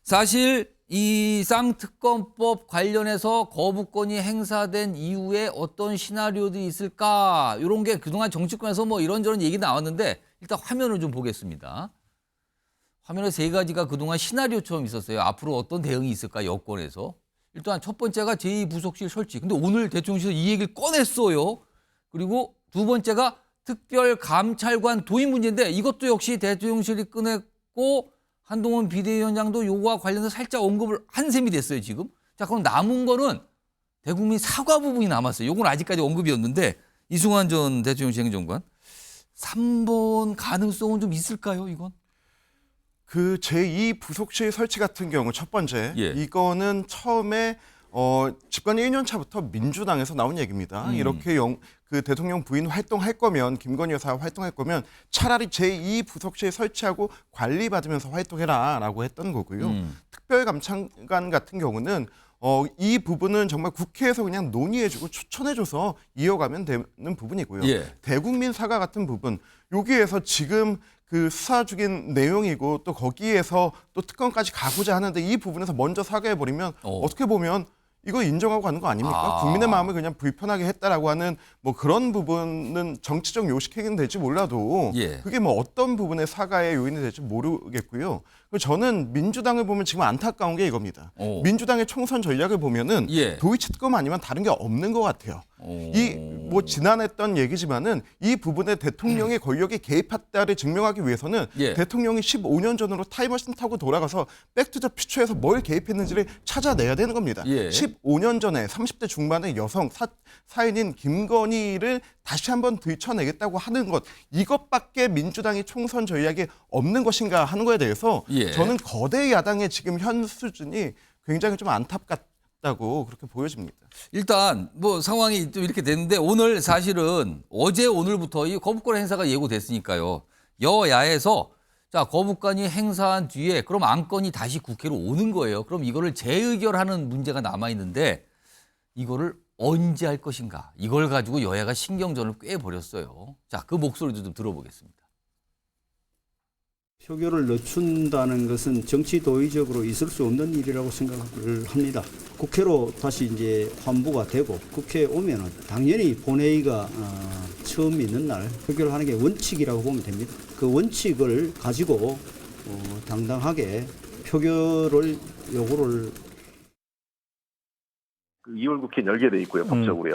사실 이 쌍특검법 관련해서 거부권이 행사된 이후에 어떤 시나리오들이 있을까? 이런 게 그동안 정치권에서 뭐 이런저런 얘기 나왔는데 일단 화면을 좀 보겠습니다. 화면에 세 가지가 그동안 시나리오처럼 있었어요. 앞으로 어떤 대응이 있을까, 여권에서. 일단 첫 번째가 제2부속실 설치. 근데 오늘 대통령실에서 이 얘기를 꺼냈어요. 그리고 두 번째가 특별감찰관 도입 문제인데 이것도 역시 대통령실이 꺼냈고 한동훈 비대위원장도 요거와 관련해서 살짝 언급을 한 셈이 됐어요, 지금. 자, 그럼 남은 거는 대국민 사과 부분이 남았어요. 요건 아직까지 언급이었는데 이승환 전 대통령실 행정관. 3번 가능성은 좀 있을까요, 이건? 그 제2부속실 설치 같은 경우 첫 번째, 예. 이거는 처음에 집권 1년 차부터 민주당에서 나온 얘기입니다. 이렇게 그 대통령 부인 활동할 거면, 김건희 여사 활동할 거면 차라리 제2부속실 설치하고 관리받으면서 활동해라라고 했던 거고요. 특별감찰관 같은 경우는 이 부분은 정말 국회에서 그냥 논의해주고 추천해줘서 이어가면 되는 부분이고요. 예. 대국민 사과 같은 부분, 여기에서 지금 그 수사 중인 내용이고 또 거기에서 또 특검까지 가고자 하는데 이 부분에서 먼저 사과해버리면 어떻게 보면 이거 인정하고 가는 거 아닙니까? 국민의 마음을 그냥 불편하게 했다라고 하는 뭐 그런 부분은 정치적 요식행위는 될지 몰라도 예. 그게 뭐 어떤 부분의 사과의 요인이 될지 모르겠고요. 그리고 저는 민주당을 보면 지금 안타까운 게 이겁니다. 민주당의 총선 전략을 보면은 예. 도이치 특검 아니면 다른 게 없는 것 같아요. 이 뭐 지난했던 얘기지만은 이 부분에 대통령의 권력이 개입했다를 증명하기 위해서는 예. 대통령이 15년 전으로 타임머신 타고 돌아가서 백투더 퓨처에서 뭘 개입했는지를 찾아내야 되는 겁니다. 예. 15년 전에 30대 중반의 여성 사인인 김건희를 다시 한번 들춰내겠다고 하는 것, 이것밖에 민주당이 총선 전략이 없는 것인가 하는 거에 대해서 예. 저는 거대 야당의 지금 현 수준이 굉장히 좀 안타깝다고 그렇게 보여집니다. 일단 뭐 상황이 좀 이렇게 됐는데 오늘 사실은 어제 오늘부터 이 거부권 행사가 예고됐으니까요. 여야에서 자, 거부권이 행사한 뒤에 그럼 안건이 다시 국회로 오는 거예요. 그럼 이거를 재의결하는 문제가 남아 있는데 이거를 언제 할 것인가? 이걸 가지고 여야가 신경전을 꽤 벌였어요. 자, 그 목소리도 좀 들어보겠습니다. 표결을 늦춘다는 것은 정치 도의적으로 있을 수 없는 일이라고 생각을 합니다. 국회로 다시 이제 환부가 되고 국회에 오면은 당연히 본회의가 처음 있는 날 표결하는 게 원칙이라고 보면 됩니다. 그 원칙을 가지고 당당하게 표결을 요구를 2월 국회 열게 돼 있고요, 법적으로요.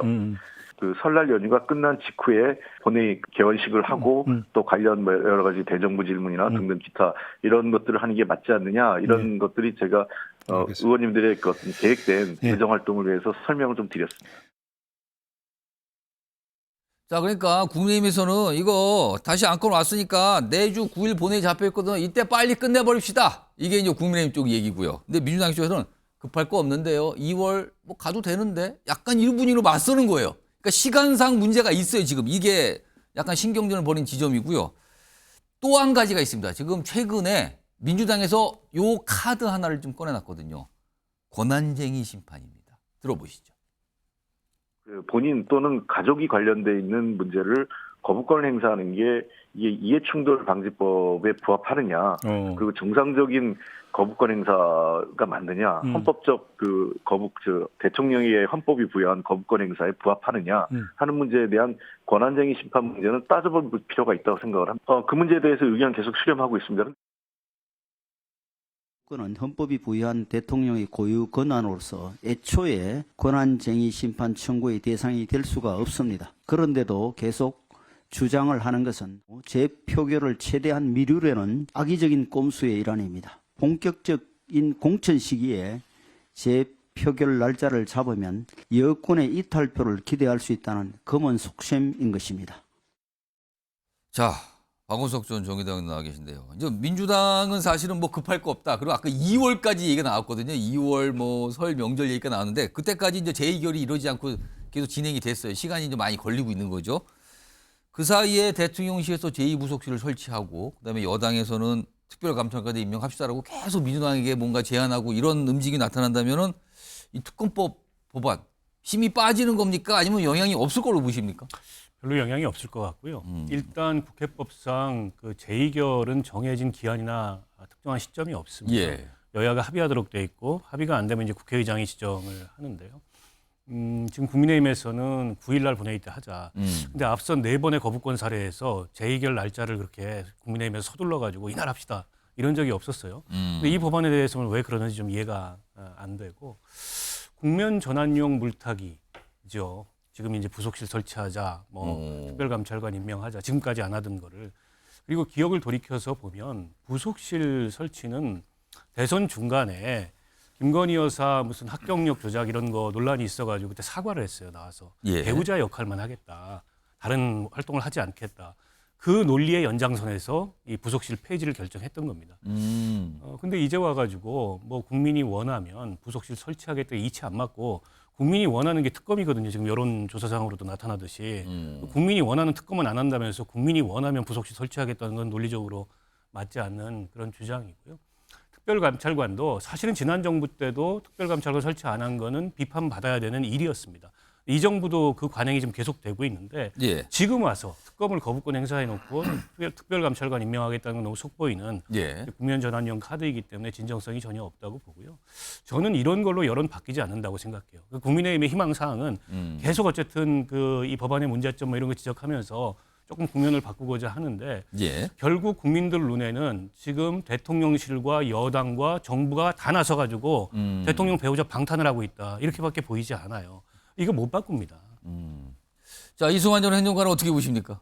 그 설날 연휴가 끝난 직후에 본회의 개원식을 하고 또 관련 뭐 여러 가지 대정부 질문이나 등등 기타 이런 것들을 하는 게 맞지 않느냐 이런 것들이 제가 의원님들의 그 어떤 계획된 개정 활동을 위해서 설명을 좀 드렸습니다. 자, 그러니까 국민의힘에서는 이거 다시 안건 왔으니까 내주 9일 본회의 잡혀있거든. 이때 빨리 끝내버립시다. 이게 이제 국민의힘 쪽 얘기고요. 근데 민주당 쪽에서는 급할 거 없는데요. 2월 뭐 가도 되는데 약간 이런 분위기로 맞서는 거예요. 그러니까 시간상 문제가 있어요, 지금. 이게 약간 신경전을 벌인 지점이고요. 또 한 가지가 있습니다. 지금 최근에 민주당에서 요 카드 하나를 좀 꺼내놨거든요. 권한쟁의 심판입니다. 들어보시죠. 그 본인 또는 가족이 관련돼 있는 문제를 거부권을 행사하는 게 이게 이해충돌 방지법에 부합하느냐, 그리고 정상적인 거부권 행사가 맞느냐, 헌법적 그 대통령의 헌법이 부여한 거부권 행사에 부합하느냐 하는 문제에 대한 권한쟁의 심판 문제는 따져볼 필요가 있다고 생각을 합니다. 그 문제에 대해서 의견 계속 수렴하고 있습니다. 은 헌법이 부여한 대통령의 고유 권한으로서 애초에 권한쟁의 심판 청구의 대상이 될 수가 없습니다. 그런데도 계속 주장을 하는 것은 재표결을 최대한 미루려는 악의적인 꼼수의 일환입니다. 본격적인 공천 시기에 재표결 날짜를 잡으면 여권의 이탈표를 기대할 수 있다는 검은 속셈인 것입니다. 자, 박원석 전 정의당 나와 계신데요. 이제 민주당은 사실은 뭐 급할 거 없다. 그리고 아까 2월까지 얘기가 나왔거든요. 2월 뭐 설 명절 얘기가 나왔는데 그때까지 이제 재의결이 이루어지지 않고 계속 진행이 됐어요. 시간이 이제 많이 걸리고 있는 거죠. 그 사이에 대통령실에서 제2부속실을 설치하고 그다음에 여당에서는 특별감찰관을 임명합시다라고 계속 민주당에게 뭔가 제안하고 이런 움직임이 나타난다면은 이 특검법 법안 힘이 빠지는 겁니까? 아니면 영향이 없을 걸로 보십니까? 별로 영향이 없을 것 같고요. 일단 국회법상 그 재의결은 정해진 기한이나 특정한 시점이 없습니다. 예. 여야가 합의하도록 돼 있고 합의가 안 되면 이제 국회의장이 지정을 하는데요. 지금 국민의힘에서는 9일날 본회의 때 하자. 근데 앞선 4번의 거부권 사례에서 재의결 날짜를 그렇게 국민의힘에서 서둘러가지고 이날 합시다. 이런 적이 없었어요. 근데 이 법안에 대해서는 왜 그러는지 좀 이해가 안 되고 국면 전환용 물타기죠. 지금 이제 부속실 설치하자, 뭐 특별감찰관 임명하자, 지금까지 안 하던 거를. 그리고 기억을 돌이켜서 보면 부속실 설치는 대선 중간에 김건희 여사 무슨 학경력 조작 이런 거 논란이 있어가지고 그때 사과를 했어요. 나와서. 예. 배우자 역할만 하겠다. 다른 활동을 하지 않겠다. 그 논리의 연장선에서 이 부속실 폐지를 결정했던 겁니다. 근데 이제 와가지고 뭐 국민이 원하면 부속실 설치하겠다 이치 안 맞고 국민이 원하는 게 특검이거든요. 지금 여론조사상으로도 나타나듯이. 국민이 원하는 특검은 안 한다면서 국민이 원하면 부속실 설치하겠다는 건 논리적으로 맞지 않는 그런 주장이고요. 특별감찰관도 사실은 지난 정부 때도 특별감찰관 설치 안 한 거는 비판받아야 되는 일이었습니다. 이 정부도 그 관행이 좀 계속되고 있는데 예. 지금 와서 특검을 거부권 행사해놓고 특별감찰관 임명하겠다는 건 너무 속보이는 예. 국면 전환용 카드이기 때문에 진정성이 전혀 없다고 보고요. 저는 이런 걸로 여론 바뀌지 않는다고 생각해요. 국민의힘의 희망사항은 계속 어쨌든 이 법안의 문제점 뭐 이런 거 지적하면서 조금 국면을 바꾸고자 하는데 예. 결국 국민들 눈에는 지금 대통령실과 여당과 정부가 다 나서가지고 대통령 배우자 방탄을 하고 있다. 이렇게밖에 보이지 않아요. 이거 못 바꿉니다. 자, 이승환 전 행정관은 어떻게 보십니까?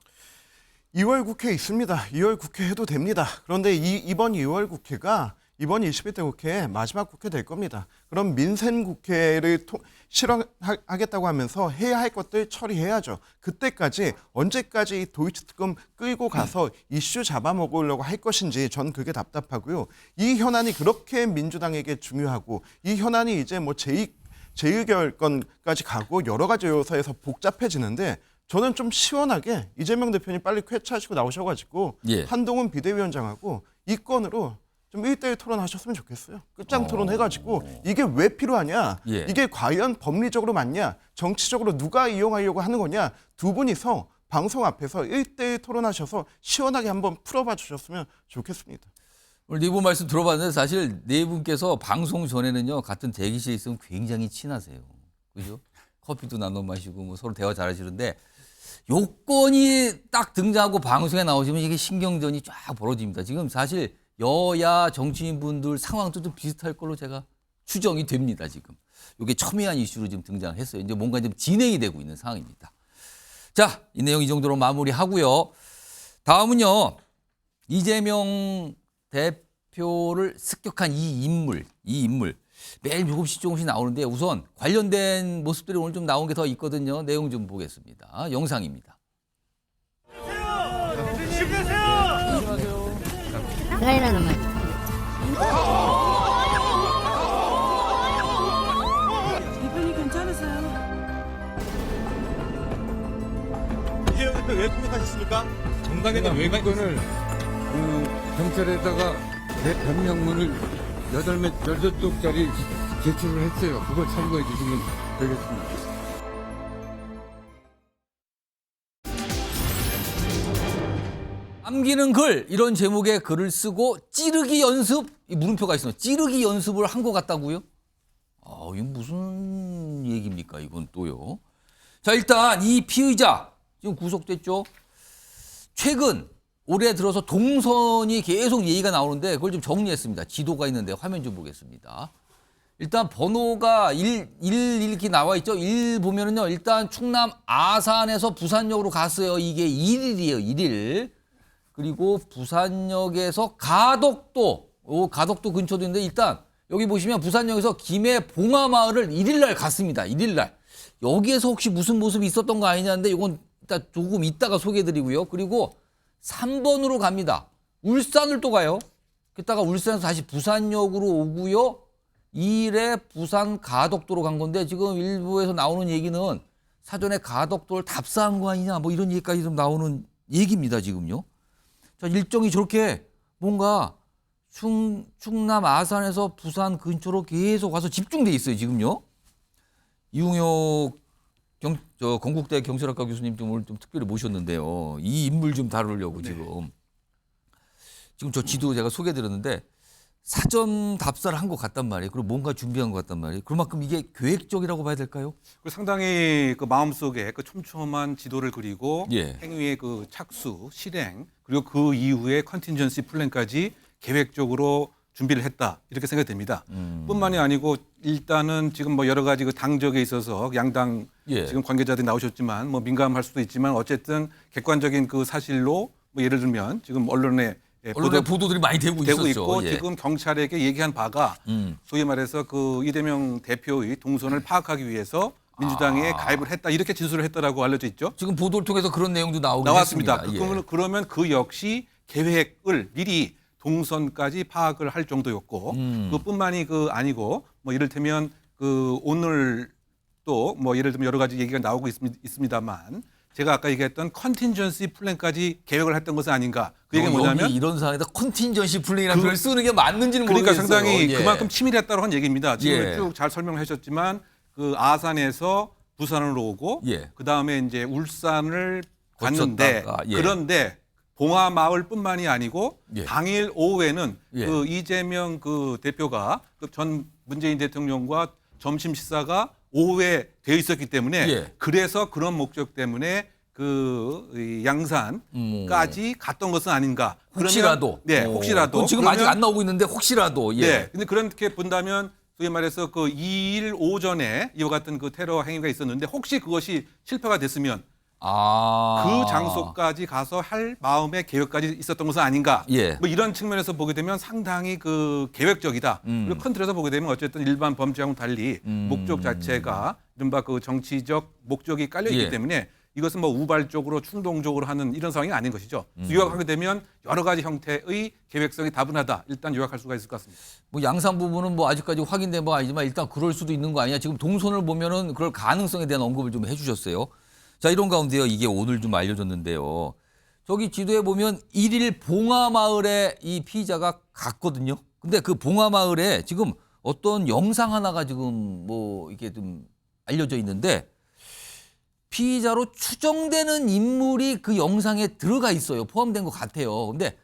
2월 국회 있습니다. 2월 국회 해도 됩니다. 그런데 이번 2월 국회가 이번 21대 국회의 마지막 국회 될 겁니다. 그럼 민생 국회를 실현하겠다고 하면서 해야 할 것들 처리해야죠. 그때까지 언제까지 도이치 특검 끌고 가서 이슈 잡아먹으려고 할 것인지 전 그게 답답하고요. 이 현안이 그렇게 민주당에게 중요하고 이 현안이 이제 뭐 재의결권까지 가고 여러 가지 요소에서 복잡해지는데 저는 좀 시원하게 이재명 대표님 빨리 쾌차하시고 나오셔가지고 예. 한동훈 비대위원장하고 이 건으로 좀 1대1 토론하셨으면 좋겠어요. 끝장 토론해가지고 이게 왜 필요하냐, 예. 이게 과연 법리적으로 맞냐, 정치적으로 누가 이용하려고 하는 거냐, 두 분이서 방송 앞에서 1대1 토론하셔서 시원하게 한번 풀어봐 주셨으면 좋겠습니다. 오늘 네 분 말씀 들어봤는데 사실 네 분께서 방송 전에는요 같은 대기실에 있으면 굉장히 친하세요. 그죠? 커피도 나눠 마시고 뭐 서로 대화 잘하시는데 요건이 딱 등장하고 방송에 나오시면 이게 신경전이 쫙 벌어집니다. 지금 사실 여야 정치인분들 상황도 좀 비슷할 걸로 제가 추정이 됩니다. 지금 이게 첨예한 이슈로 지금 등장했어요. 이제 뭔가 좀 진행이 되고 있는 상황입니다. 자, 이 내용 이 정도로 마무리하고요. 다음은요 이재명 대표를 습격한 이 인물 매일 조금씩 나오는데 우선 관련된 모습들이 오늘 좀 나온 게 더 있거든요. 내용 좀 보겠습니다. 영상입니다. 나이라는 말. 대표님 괜찮으세요? 이재명 대표 왜 공격하셨습니까? 정당에다 왜 건을 경찰에다가 내 변명문을 18쪽짜리 제출을 했어요. 그걸 참고해 주시면 되겠습니다. 남기는 글 이런 제목의 글을 쓰고 찌르기 연습 이 물음표가 있어요. 찌르기 연습을 한 것 같다고요? 이건 무슨 얘기입니까? 이건 또요. 자, 일단 이 피의자 지금 구속됐죠. 최근 올해 들어서 동선이 계속 얘기가 나오는데 그걸 좀 정리했습니다. 지도가 있는데 화면 좀 보겠습니다. 일단 번호가 1 이렇게 나와 있죠. 1 보면은요. 일단 충남 아산에서 부산역으로 갔어요. 이게 1일이에요. 1일. 그리고 부산역에서 가덕도 근처도 있는데 일단 여기 보시면 부산역에서 김해 봉화마을을 1일 날 갔습니다. 1일 날. 여기에서 혹시 무슨 모습이 있었던 거 아니냐는데 이건 일단 조금 이따가 소개해드리고요. 그리고 3번으로 갑니다. 울산을 또 가요. 그랬다가 울산에서 다시 부산역으로 오고요. 2일에 부산 가덕도로 간 건데 지금 일부에서 나오는 얘기는 사전에 가덕도를 답사한 거 아니냐 뭐 이런 얘기까지 좀 나오는 얘기입니다. 지금요. 자, 일정이 저렇게 뭔가 충남 아산에서 부산 근처로 계속 와서 집중돼 있어요. 지금요. 이웅혁 건국대 경찰학과 교수님 좀 오늘 좀 특별히 모셨는데요. 이 인물 좀 다루려고 지금 저 지도 제가 소개해드렸는데 사전 답사를 한 것 같단 말이에요. 그리고 뭔가 준비한 것 같단 말이에요. 그만큼 이게 계획적이라고 봐야 될까요? 상당히 그 마음속에 그 촘촘한 지도를 그리고 예. 행위의 그 착수, 실행 그리고 그 이후에 컨틴전시 플랜까지 계획적으로 준비를 했다 이렇게 생각됩니다. 뿐만이 아니고 일단은 지금 뭐 여러 가지 그 당적에 있어서 양당 예. 지금 관계자들이 나오셨지만 뭐 민감할 수도 있지만 어쨌든 객관적인 그 사실로 뭐 예를 들면 지금 언론에 보도들이 많이 되고 있었죠. 있고 예. 지금 경찰에게 얘기한 바가 소위 말해서 그 이재명 대표의 동선을 파악하기 위해서 민주당에 가입을 했다 이렇게 진술을 했다라고 알려져 있죠. 지금 보도를 통해서 그런 내용도 나왔습니다. 했습니다. 그러면 그 역시 계획을 미리 동선까지 파악을 할 정도였고 그뿐만이 그 아니고 뭐 이를테면 그 오늘 또 뭐 예를 들면 여러 가지 얘기가 나오고 있습니다만 제가 아까 얘기했던 컨틴전시 플랜까지 계획을 했던 것은 아닌가. 그 얘기는 뭐냐면 이런 상황에다 컨틴전시 플랜이라는 표현을 쓰는 게 맞는지는 그러니까 모르겠어요. 상당히 예. 그만큼 치밀했다고 한 얘기입니다. 지금 예. 쭉 잘 설명을 하셨지만 그 아산에서 부산으로 오고 예. 그다음에 이제 울산을 갔는데 거쳤다가, 예. 그런데 봉화마을뿐만이 아니고 예. 당일 오후에는 예. 그 이재명 그 대표가 그 전 문재인 대통령과 점심 식사가 오후에 되어 있었기 때문에 예. 그래서 그런 목적 때문에 그 양산까지 갔던 것은 아닌가. 혹시라도. 네, 혹시라도. 지금 아직 안 나오고 있는데 혹시라도. 예. 네. 근데 그렇게 본다면 소위 말해서 그 2일 오전에 이와 같은 그 테러 행위가 있었는데 혹시 그것이 실패가 됐으면 그 장소까지 가서 할 마음의 계획까지 있었던 것은 아닌가. 예. 뭐 이런 측면에서 보게 되면 상당히 그 계획적이다. 그리고 큰 틀에서 보게 되면 어쨌든 일반 범죄와는 달리 목적 자체가 이른바 그 정치적 목적이 깔려 있기 예. 때문에 이것은 뭐 우발적으로 충동적으로 하는 이런 상황이 아닌 것이죠. 요약하게 되면 여러 가지 형태의 계획성이 다분하다. 일단 요약할 수가 있을 것 같습니다. 뭐 양상 부분은 뭐 아직까지 확인된 바가 아니지만 일단 그럴 수도 있는 거 아니냐. 지금 동선을 보면은 그럴 가능성에 대한 언급을 좀 해주셨어요. 자, 이런 가운데요. 이게 오늘 좀 알려졌는데요. 저기 지도에 보면 1일 봉화마을에 이 피의자가 갔거든요. 근데 그 봉화마을에 지금 어떤 영상 하나가 지금 뭐 이게 좀 알려져 있는데 피의자로 추정되는 인물이 그 영상에 들어가 있어요. 포함된 것 같아요. 근데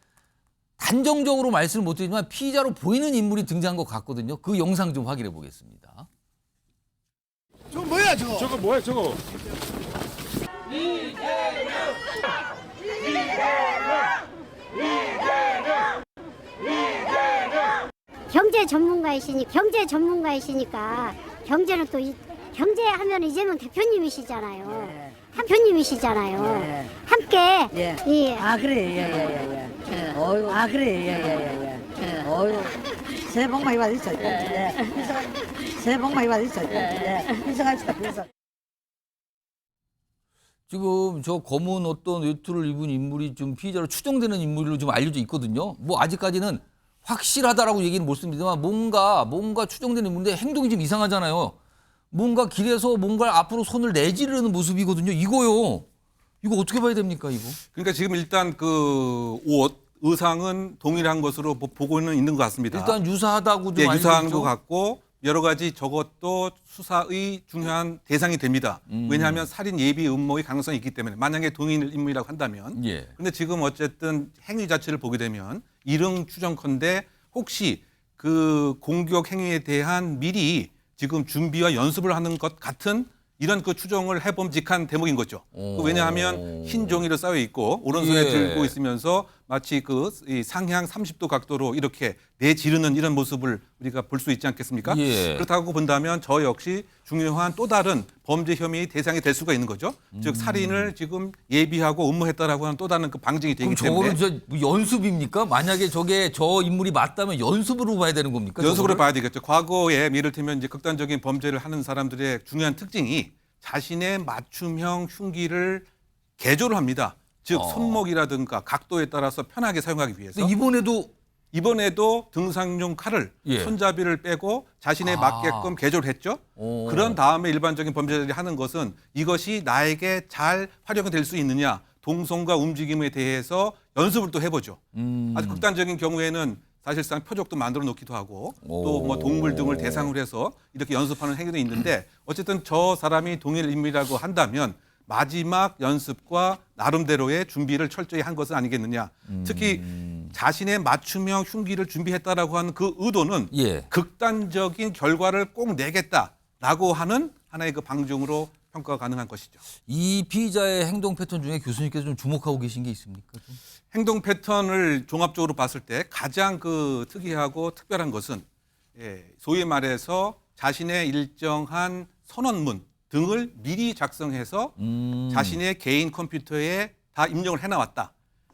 단정적으로 말씀을 못 드리지만 피의자로 보이는 인물이 등장한 것 같거든요. 그 영상 좀 확인해 보겠습니다. 저거 뭐야 저거? 저거 뭐야 저거? 경제 전문가이시니까 경제는 또 경제하면 이재명 대표님이시잖아요. 대표님이시잖아요. 함께 아 그래 아 그래 어유 새해 복 많이 받으셨죠. 새해 복 많이 받으셨죠. 인사합시다. 그래서 지금 저 검은 어떤 외투를 입은 인물이 좀 피의자로 추정되는 인물로 좀 알려져 있거든요. 뭐 아직까지는 확실하다라고 얘기는 못 씁니다만 뭔가 추정되는 인물인데 행동이 좀 이상하잖아요. 뭔가 길에서 뭔가 앞으로 손을 내지르는 모습이거든요. 이거요. 이거 어떻게 봐야 됩니까, 이거? 그러니까 지금 일단 그 옷, 의상은 동일한 것으로 보고는 있는 것 같습니다. 일단 유사하다고 좀 예, 알고 유사한 있죠. 것 같고 여러 가지 저것도 수사의 중요한 대상이 됩니다. 왜냐하면 살인 예비 음모의 가능성이 있기 때문에 만약에 동일 인물이라고 한다면. 그런데 지금 어쨌든 행위 자체를 보게 되면 일흥 추정컨대 혹시 그 공격 행위에 대한 미리 지금 준비와 연습을 하는 것 같은 이런 그 추정을 해봄직한 대목인 거죠. 왜냐하면 흰 종이로 쌓여 있고 오른손에 들고 있으면서 마치 그 상향 30도 각도로 이렇게 내지르는 이런 모습을 우리가 볼 수 있지 않겠습니까? 그렇다고 본다면 저 역시 중요한 또 다른 범죄 혐의 대상이 될 수가 있는 거죠. 즉 살인을 지금 예비하고 음모했다라고 하는 또 다른 그 방증이 되기 때문에. 저거는 뭐 연습입니까? 만약에 저게 저 인물이 맞다면 연습으로 봐야 되는 겁니까? 연습으로 봐야 되겠죠. 과거에 이를테면 이제 극단적인 범죄를 하는 사람들의 중요한 특징이 자신의 맞춤형 흉기를 개조를 합니다. 즉 손목이라든가 각도에 따라서 편하게 사용하기 위해서. 이번에도 등산용 칼을 손잡이를 빼고 자신에 맞게끔 개조를 했죠. 그런 다음에 일반적인 범죄자들이 하는 것은 이것이 나에게 잘 활용될 수 있느냐 동선과 움직임에 대해서 연습을 또 해보죠. 아주 극단적인 경우에는 사실상 표적도 만들어 놓기도 하고 또 뭐 동물 등을 대상으로 해서 이렇게 연습하는 행위도 있는데 어쨌든 저 사람이 동일 인물이라고 한다면 마지막 연습과 나름대로의 준비를 철저히 한 것은 아니겠느냐. 특히 자신의 맞춤형 흉기를 준비했다라고 하는 그 의도는 극단적인 결과를 꼭 내겠다라고 하는 하나의 그 방증으로 평가가 가능한 것이죠. 이 피의자의 행동 패턴 중에 교수님께서 좀 주목하고 계신 게 있습니까? 좀? 행동 패턴을 종합적으로 봤을 때 가장 그 특이하고 특별한 것은 소위 말해서 자신의 일정한 선언문 등을 미리 작성해서 자신의 개인 컴퓨터에 다 입력을 해놔왔다.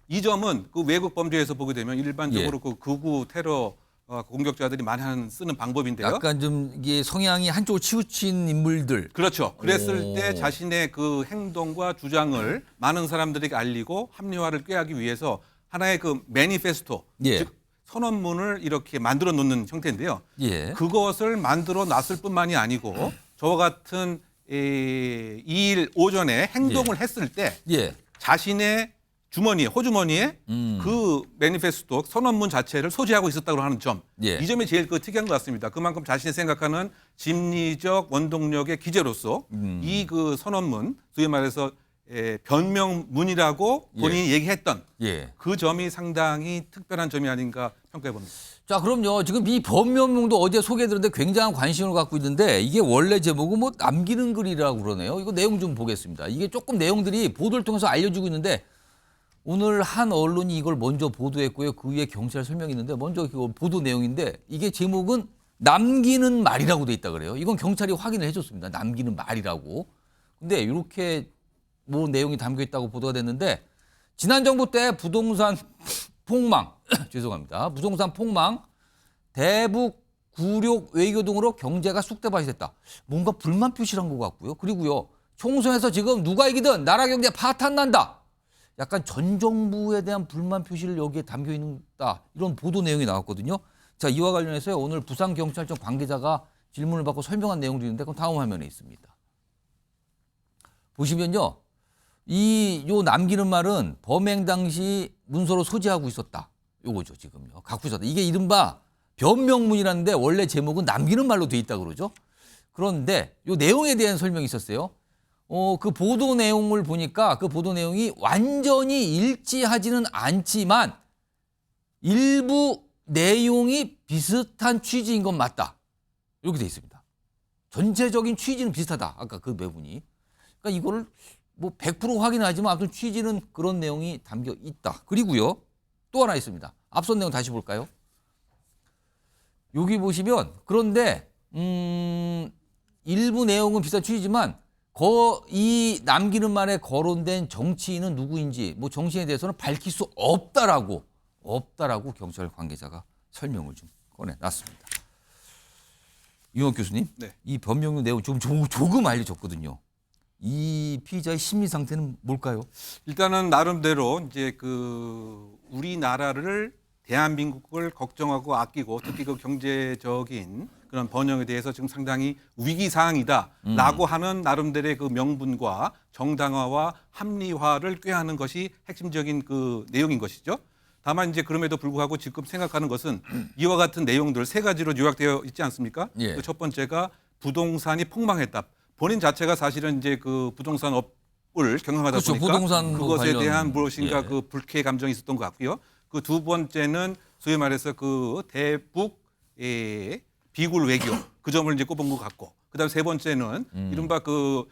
이 점은 그 외국 범죄에서 보게 되면 일반적으로 그 극우 테러 공격자들이 많이 쓰는 방법인데요. 약간 좀 이게 성향이 한쪽으로 치우친 인물들. 그렇죠. 그랬을 때 자신의 그 행동과 주장을 많은 사람들에게 알리고 합리화를 꾀하기 위해서 하나의 그 매니페스토, 즉 선언문을 이렇게 만들어 놓는 형태인데요. 그것을 만들어 놨을 뿐만이 아니고 저와 같은 2일 오전에 행동을 했을 때 자신의 주머니에 호주머니에 그 매니페스토 선언문 자체를 소지하고 있었다고 하는 점, 이 점이 제일 그 특이한 것 같습니다. 그만큼 자신이 생각하는 심리적 원동력의 기재로서 이 그 선언문, 소위 말해서 변명문이라고 본인이 얘기했던 그 점이 상당히 특별한 점이 아닌가 평가해 봅니다. 자, 그럼요. 지금 이 변명문도 어제 소개해드렸는데 굉장한 관심을 갖고 있는데 이게 원래 제목은 뭐 남기는 글이라고 그러네요. 이거 내용 좀 보겠습니다. 이게 조금 내용들이 보도를 통해서 알려주고 있는데 오늘 한 언론이 이걸 먼저 보도했고요. 그 위에 경찰 설명이 있는데 먼저 그 보도 내용인데 이게 제목은 남기는 말이라고 돼 있다 그래요. 이건 경찰이 확인을 해줬습니다. 남기는 말이라고. 근데 이렇게 뭐 내용이 담겨 있다고 보도가 됐는데 지난 정부 때 부동산 폭망, 죄송합니다. 부동산 폭망, 대북, 굴욕, 외교 등으로 경제가 쑥대밭이 뭔가 불만 표시를 한 것 같고요. 그리고요. 총선에서 지금 누가 이기든 나라 경제 파탄난다. 약간 전 정부에 대한 불만 표시를 여기에 담겨 있다. 이런 보도 내용이 나왔거든요. 자, 이와 관련해서 오늘 부산경찰청 관계자가 질문을 받고 설명한 내용도 있는데 그럼 다음 화면에 있습니다. 보시면요. 요 남기는 말은 범행 당시 문서로 소지하고 있었다. 요거죠, 지금요. 갖고 있었다. 이게 이른바 변명문이라는데 원래 제목은 남기는 말로 돼 있다 그러죠. 그런데 요 내용에 대한 설명이 있었어요. 그 보도 내용을 보니까 그 보도 내용이 완전히 일치하지는 않지만 일부 내용이 비슷한 취지인 건 맞다. 이렇게 돼 있습니다. 전체적인 취지는 비슷하다. 아까 그 매분이. 그러니까 이거를 뭐 100% 확인하지만 아무튼 취지는 그런 내용이 담겨 있다. 그리고요. 또 하나 있습니다. 앞선 내용 다시 볼까요? 여기 보시면 그런데 일부 내용은 비슷한 취지지만 이 남기는 말에 거론된 정치인은 누구인지 뭐 정치인에 대해서는 밝힐 수 없다라고 경찰 관계자가 설명을 좀 꺼내놨습니다. 이용학 교수님, 네. 이 변명의 내용 조금 알려줬거든요. 이 피의자의 심리 상태는 뭘까요? 일단은 나름대로 이제 그 우리나라를 대한민국을 걱정하고 아끼고 특히 그 경제적인 그런 번영에 대해서 지금 상당히 위기 상황이다라고 하는 나름대로의 그 명분과 정당화와 합리화를 꾀하는 것이 핵심적인 그 내용인 것이죠. 다만 이제 그럼에도 불구하고 지금 생각하는 것은 이와 같은 내용들 세 가지로 요약되어 있지 않습니까? 예. 그 첫 번째가 부동산이 폭망했다. 본인 자체가 사실은 이제 그 부동산 업을 경영하다 그렇죠. 보니까 부동산 그것에 관련, 대한 무엇인가 예. 그 불쾌 감정이 있었던 것 같고요. 그 두 번째는 소위 말해서 그 대북 비굴 외교 그 점을 이제 꼽은 것 같고, 그다음 세 번째는 이른바 그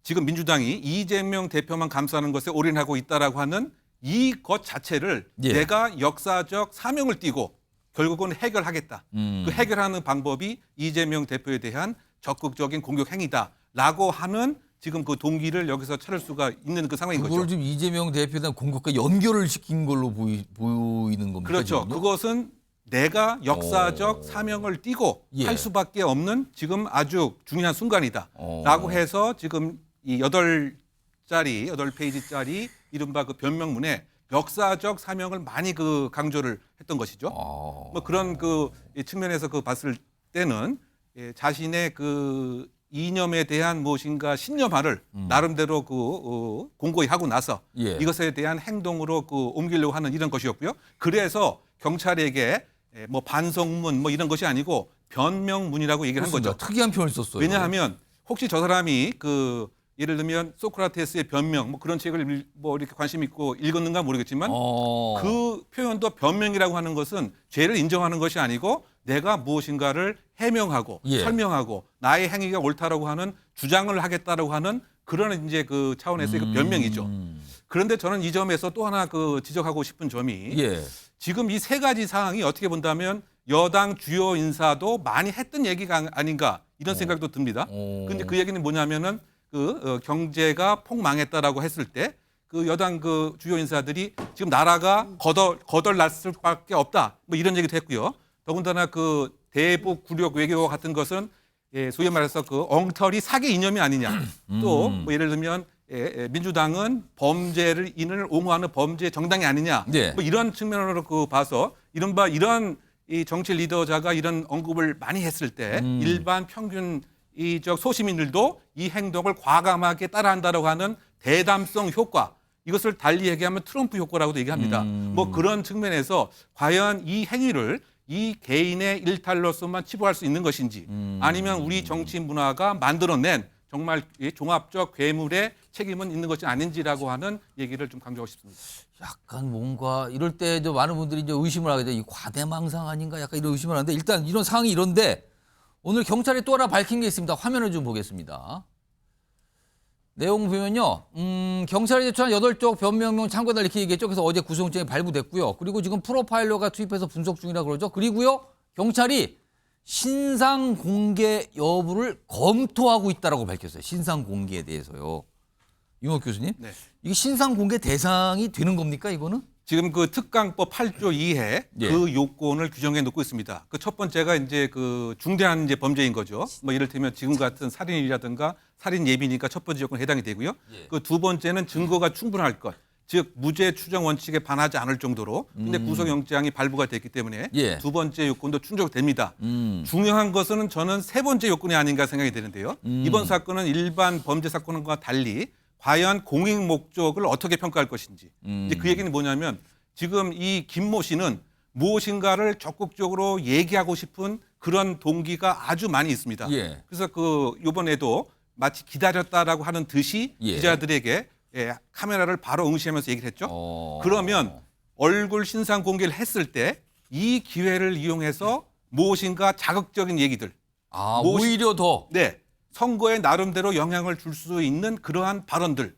지금 민주당이 이재명 대표만 감싸는 것에 올인하고 있다라고 하는 이것 자체를 예. 내가 역사적 사명을 띠고 결국은 해결하겠다. 그 해결하는 방법이 이재명 대표에 대한 적극적인 공격 행위다라고 하는 지금 그 동기를 여기서 찾을 수가 있는 그 상황인 그걸 거죠. 지금 이재명 대표에 대한 공격과 연결을 시킨 걸로 보이는 겁니다. 그렇죠. 지금요? 그것은 내가 역사적 사명을 띠고 예. 할 수밖에 없는 지금 아주 중요한 순간이다라고 해서 지금 이 8페이지짜리 이른바 그 변명문에 역사적 사명을 많이 그 강조를 했던 것이죠. 뭐 그런 그 측면에서 그 봤을 때는 자신의 그 이념에 대한 무엇인가 신념화를 나름대로 그 공고히 하고 나서 예. 이것에 대한 행동으로 그 옮기려고 하는 이런 것이었고요. 그래서 경찰에게 뭐 반성문 뭐 이런 것이 아니고 변명문이라고 얘기를 한 거죠. 특이한 표현을 썼어요. 왜냐하면 혹시 저 사람이 그 예를 들면 소크라테스의 변명 뭐 그런 책을 뭐 이렇게 관심 있고 읽었는가 모르겠지만 그 표현도 변명이라고 하는 것은 죄를 인정하는 것이 아니고 내가 무엇인가를 해명하고 예. 설명하고 나의 행위가 옳다라고 하는 주장을 하겠다라고 하는 그런 이제 그 차원에서의 그 변명이죠. 그런데 저는 이 점에서 또 하나 그 지적하고 싶은 점이 예. 지금 이 세 가지 사항이 어떻게 본다면 여당 주요 인사도 많이 했던 얘기가 아닌가 이런 생각도 듭니다. 근데 그 얘기는 뭐냐면은 경제가 폭망했다라고 했을 때 그 여당 그 주요 인사들이 지금 나라가 거덜났을 수밖에 없다. 뭐 이런 얘기도 했고요. 더군다나 그 대북 굴욕 외교와 같은 것은 소위 말해서 그 엉터리 사기 이념이 아니냐. 또 뭐 예를 들면 민주당은 범죄를 인을 옹호하는 범죄 정당이 아니냐. 네. 뭐 이런 측면으로 그 봐서 이른바 이런 이 정치 리더자가 이런 언급을 많이 했을 때 일반 평균적 소시민들도 이 행동을 과감하게 따라한다라고 하는 대담성 효과, 이것을 달리 얘기하면 트럼프 효과라고도 얘기합니다. 뭐 그런 측면에서 과연 이 행위를 이 개인의 일탈로서만 치부할 수 있는 것인지 아니면 우리 정치 문화가 만들어낸 정말 종합적 괴물의 책임은 있는 것이 아닌지라고 하는 얘기를 좀 강조하고 싶습니다. 약간 뭔가 이럴 때도 많은 분들이 이제 의심을 하게 돼. 이 과대망상 아닌가 약간 이런 의심을 하는데 일단 이런 상황이 이런데 오늘 경찰이 또 하나 밝힌 게 있습니다. 화면을 좀 보겠습니다. 내용 보면요. 경찰이 제출한 8쪽 변명문 참고다 이렇게 얘기했죠. 그래서 어제 구속영장이 발부됐고요. 그리고 지금 프로파일러가 투입해서 분석 중이라 그러죠. 그리고요. 경찰이 신상 공개 여부를 검토하고 있다라고 밝혔어요. 신상 공개에 대해서요. 이용학 교수님. 네. 이게 신상 공개 대상이 되는 겁니까, 이거는? 지금 그 특강법 8조 2에 예. 그 요건을 규정해 놓고 있습니다. 그 첫 번째가 이제 그 중대한 이제 범죄인 거죠. 뭐 이를테면 지금 같은 살인이라든가 살인 예비니까 첫 번째 요건에 해당이 되고요. 예. 그 두 번째는 증거가 충분할 것. 즉 무죄 추정 원칙에 반하지 않을 정도로 근데 구속영장이 발부가 됐기 때문에 예. 두 번째 요건도 충족됩니다. 중요한 것은 저는 세 번째 요건이 아닌가 생각이 되는데요. 이번 사건은 일반 범죄 사건과 달리 과연 공익 목적을 어떻게 평가할 것인지. 이제 그 얘기는 뭐냐면 지금 이 김모 씨는 무엇인가를 적극적으로 얘기하고 싶은 그런 동기가 아주 많이 있습니다. 예. 그래서 그 이번에도 마치 기다렸다라고 하는 듯이 예. 기자들에게 카메라를 바로 응시하면서 얘기를 했죠. 그러면 얼굴 신상 공개를 했을 때 이 기회를 이용해서 무엇인가 자극적인 얘기들. 오히려 더. 네. 선거에 나름대로 영향을 줄 수 있는 그러한 발언들을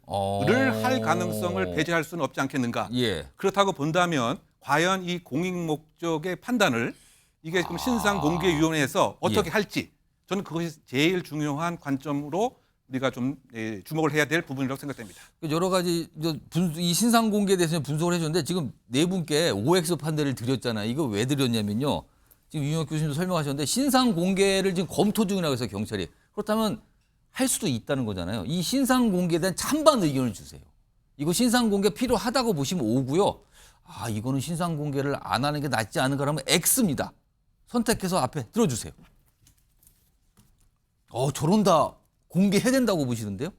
할 가능성을 배제할 수는 없지 않겠는가. 예. 그렇다고 본다면 과연 이 공익 목적의 판단을 이게 지금 신상공개위원회에서 어떻게 할지 저는 그것이 제일 중요한 관점으로 우리가 좀 주목을 해야 될 부분이라고 생각됩니다. 여러 가지 이 신상 공개에 대해서 분석을 해줬는데 지금 네 분께 OX 판례를 드렸잖아요. 이거 왜 드렸냐면요. 지금 윤혁 교수님도 설명하셨는데 신상 공개를 지금 검토 중이라고 해서 경찰이. 그렇다면 할 수도 있다는 거잖아요. 이 신상 공개에 대한 찬반 의견을 주세요. 이거 신상 공개 필요하다고 보시면 O고요. 이거는 신상 공개를 안 하는 게 낫지 않은가 하면 X입니다. 선택해서 앞에 들어주세요. 저런 다 공개해야 된다고 보시는데요?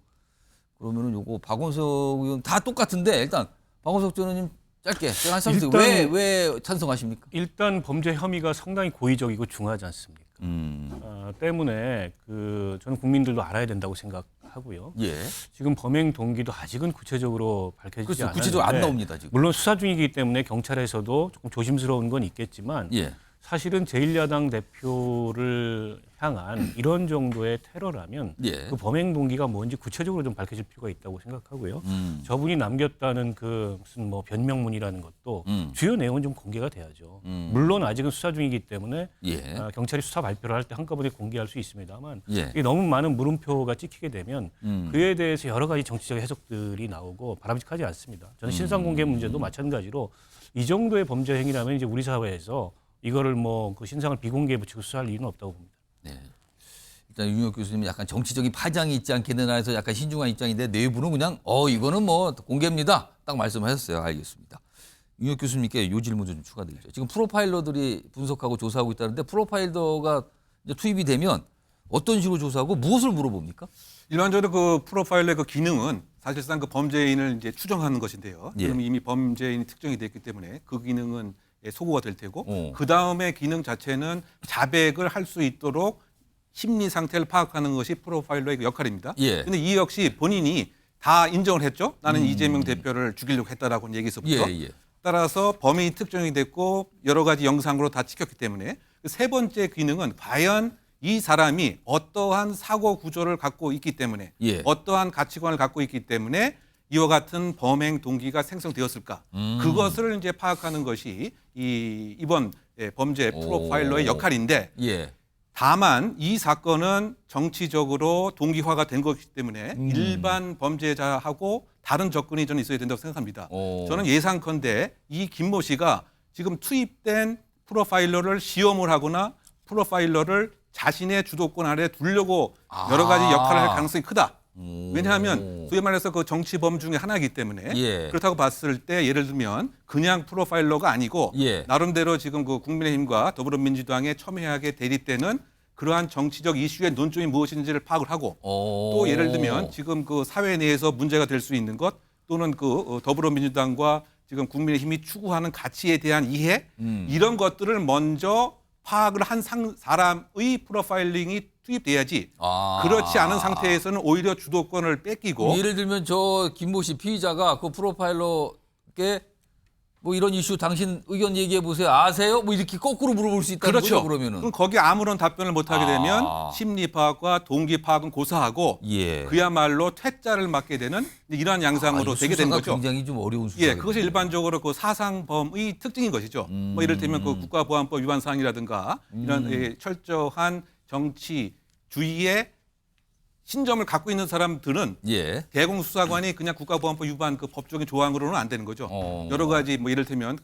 그러면은 요거 박원석 의원 다 똑같은데 일단 박원석 전 의원님 짧게 제가 왜 찬성하십니까? 일단 범죄 혐의가 상당히 고의적이고 중하지 않습니까? 때문에 저는 국민들도 알아야 된다고 생각하고요. 예. 지금 범행 동기도 아직은 구체적으로 밝혀지지 않았는데 구체적으로 안 나옵니다 지금. 물론 수사 중이기 때문에 경찰에서도 조금 조심스러운 건 있겠지만 사실은 제1야당 대표를 향한 이런 정도의 테러라면 그 범행 동기가 뭔지 구체적으로 좀 밝혀질 필요가 있다고 생각하고요. 저분이 남겼다는 그 무슨 뭐 변명문이라는 것도 주요 내용은 좀 공개가 돼야죠. 물론 아직은 수사 중이기 때문에 경찰이 수사 발표를 할 때 한꺼번에 공개할 수 있습니다만 이게 너무 많은 물음표가 찍히게 되면 그에 대해서 여러 가지 정치적 해석들이 나오고 바람직하지 않습니다. 저는 신상 공개 문제도 마찬가지로 이 정도의 범죄 행위라면 이제 우리 사회에서 이거를 뭐 그 신상을 비공개에 붙이고 수사할 이유는 없다고 봅니다. 네. 일단 윤혁 교수님은 약간 정치적인 파장이 있지 않겠느냐 해서 약간 신중한 입장인데 내부는 그냥 이거는 뭐 공개입니다. 딱 말씀하셨어요. 알겠습니다. 윤혁 교수님께 이 질문 좀 추가드리죠. 지금 프로파일러들이 분석하고 조사하고 있다는데 프로파일러가 이제 투입이 되면 어떤 식으로 조사하고 무엇을 물어봅니까? 일반적으로 그 프로파일러의 그 기능은 사실상 그 범죄인을 이제 추정하는 것인데요. 그럼 이미 범죄인이 특정이 됐기 때문에 그 기능은 소구가 될 테고 그 다음에 기능 자체는 자백을 할 수 있도록 심리 상태를 파악하는 것이 프로파일러의 역할입니다. 그런데 이 역시 본인이 다 인정을 했죠. 나는 이재명 대표를 죽이려고 했다라고 하는 얘기에서부터. 따라서 범인이 특정이 됐고 여러 가지 영상으로 다 찍혔기 때문에 세 번째 기능은 과연 이 사람이 어떠한 사고 구조를 갖고 있기 때문에 어떠한 가치관을 갖고 있기 때문에 이와 같은 범행 동기가 생성되었을까? 그것을 이제 파악하는 것이 이번 범죄 프로파일러의 역할인데 다만 이 사건은 정치적으로 동기화가 된 것이기 때문에 일반 범죄자하고 다른 접근이 저는 있어야 된다고 생각합니다. 저는 예상컨대 이 김모 씨가 지금 투입된 프로파일러를 시험을 하거나 프로파일러를 자신의 주도권 아래 두려고 여러 가지 역할을 할 가능성이 크다. 왜냐하면 소위 말해서 그 정치범 중에 하나이기 때문에 그렇다고 봤을 때 예를 들면 그냥 프로파일러가 아니고 나름대로 지금 그 국민의힘과 더불어민주당의 첨예하게 대립되는 그러한 정치적 이슈의 논점이 무엇인지를 파악을 하고 또 예를 들면 지금 그 사회 내에서 문제가 될 수 있는 것 또는 그 더불어민주당과 지금 국민의힘이 추구하는 가치에 대한 이해 이런 것들을 먼저 파악을 한 사람의 프로파일링이 투입돼야지 그렇지 않은 상태에서는 오히려 주도권을 뺏기고 예를 들면 저 김모 씨 피의자가 그 프로파일러께 뭐 이런 이슈 당신 의견 얘기해 보세요. 아세요? 뭐 이렇게 거꾸로 물어볼 수 있다는 거죠, 그러면은. 그럼 거기에 아무런 답변을 못 하게 되면 심리 파악과 동기 파악은 고사하고 그야말로 퇴짜를 맞게 되는 이러한 양상으로 되게 된 거죠. 굉장히 좀 어려운 수사. 그것이 일반적으로 그 사상범의 특징인 것이죠. 뭐 예를 들면 그 국가보안법 위반 사항이라든가 이런 철저한 정치주의의 신점을 갖고 있는 사람들은 대공수사관이 그냥 국가보안법 위반 그 법적인 조항으로는 안 되는 거죠. 여러 가지 뭐 예를 들면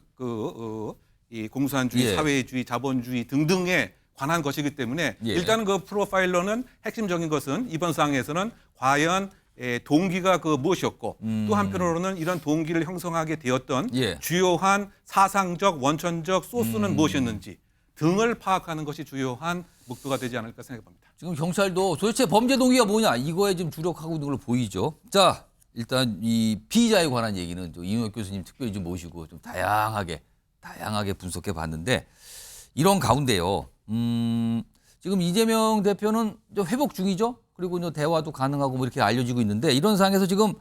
이 공산주의, 사회주의, 자본주의 등등에 관한 것이기 때문에 일단은 그 프로파일러는 핵심적인 것은 이번 사항에서는 과연 동기가 그 무엇이었고 또 한편으로는 이런 동기를 형성하게 되었던 주요한 사상적, 원천적 소스는 무엇이었는지 등을 파악하는 것이 주요한 목표가 되지 않을까 생각합니다. 지금 경찰도 도대체 범죄 동기가 뭐냐 이거에 지금 주력하고 있는 걸로 보이죠. 자, 일단 이 피의자에 관한 얘기는 이용혁 교수님 특별히 좀 모시고 좀 다양하게 분석해 봤는데 이런 가운데요. 지금 이재명 대표는 좀 회복 중이죠. 그리고 이제 대화도 가능하고 뭐 이렇게 알려지고 있는데 이런 상황에서 지금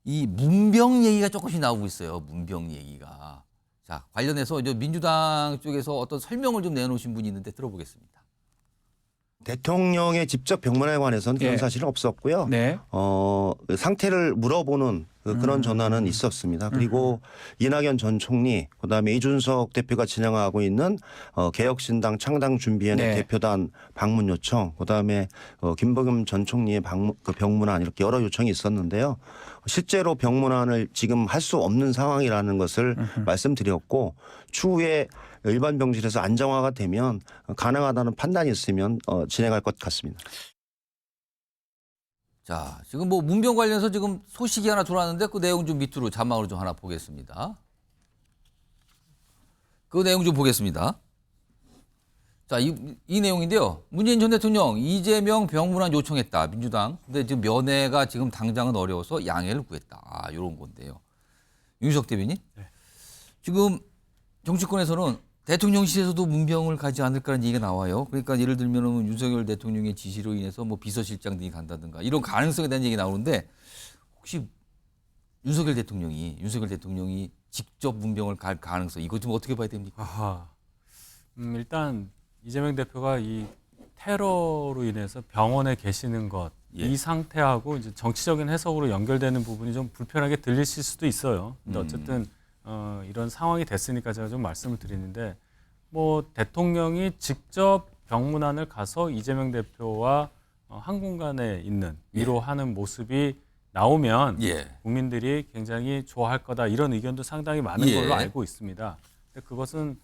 이 문병 얘기가 조금씩 나오고 있어요. 문병 얘기가. 자, 관련해서 이제 민주당 쪽에서 어떤 설명을 좀 내놓으신 분이 있는데 들어보겠습니다. 대통령의 직접 병문안에 관해서는 그런 사실은 없었고요. 상태를 물어보는 그런 전화는 있었습니다. 그리고 이낙연 전 총리, 그다음에 이준석 대표가 진행하고 있는 개혁신당 창당준비위원회 대표단 방문 요청, 그다음에 김부겸 전 총리의 병문안 이렇게 여러 요청이 있었는데요. 실제로 병문안을 지금 할 수 없는 상황이라는 것을 말씀드렸고 추후에 일반 병실에서 안정화가 되면 가능하다는 판단이 있으면 진행할 것 같습니다. 자, 지금 뭐 문병 관련해서 지금 소식이 하나 들어왔는데 그 내용 좀 밑으로 자막으로 좀 하나 보겠습니다. 그 내용 좀 보겠습니다. 자, 이 내용인데요. 문재인 전 대통령 이재명 병문안 요청했다. 민주당. 근데 지금 면회가 지금 당장은 어려워서 양해를 구했다. 이런 건데요. 윤석 대변인. 지금 정치권에서는 대통령실에서도 문병을 가지 않을까라는 얘기가 나와요. 그러니까 예를 들면 윤석열 대통령의 지시로 인해서 뭐 비서실장 등이 간다든가 이런 가능성에 대한 얘기 나오는데 혹시 윤석열 대통령이 직접 문병을 갈 가능성 이거 좀 어떻게 봐야 됩니까? 일단 이재명 대표가 이 테러로 인해서 병원에 계시는 것, 이 상태하고 이제 정치적인 해석으로 연결되는 부분이 좀 불편하게 들리실 수도 있어요. 근데 어쨌든 이런 상황이 됐으니까 제가 좀 말씀을 드리는데 뭐 대통령이 직접 병문안을 가서 이재명 대표와 한 공간에 있는 위로하는 모습이 나오면 국민들이 굉장히 좋아할 거다 이런 의견도 상당히 많은 걸로 알고 있습니다. 근데 그것은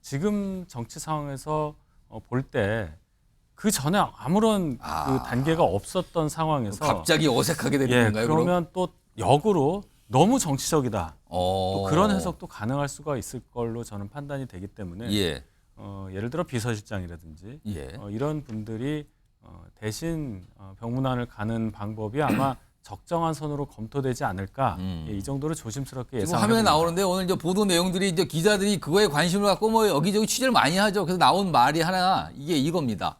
지금 정치 상황에서 볼 때 그 전에 아무런 그 단계가 없었던 상황에서 갑자기 어색하게 되는 건가요? 그러면 또 역으로 너무 정치적이다. 또 그런 해석도 가능할 수가 있을 걸로 저는 판단이 되기 때문에 예를 들어 비서실장이라든지 이런 분들이 대신 병문안을 가는 방법이 아마 적정한 선으로 검토되지 않을까 이 정도로 조심스럽게 예상합니다. 지금 화면에 나오는데 오늘 이제 보도 내용들이 이제 기자들이 그거에 관심을 갖고 뭐 여기저기 취재를 많이 하죠. 그래서 나온 말이 하나 이게 이겁니다.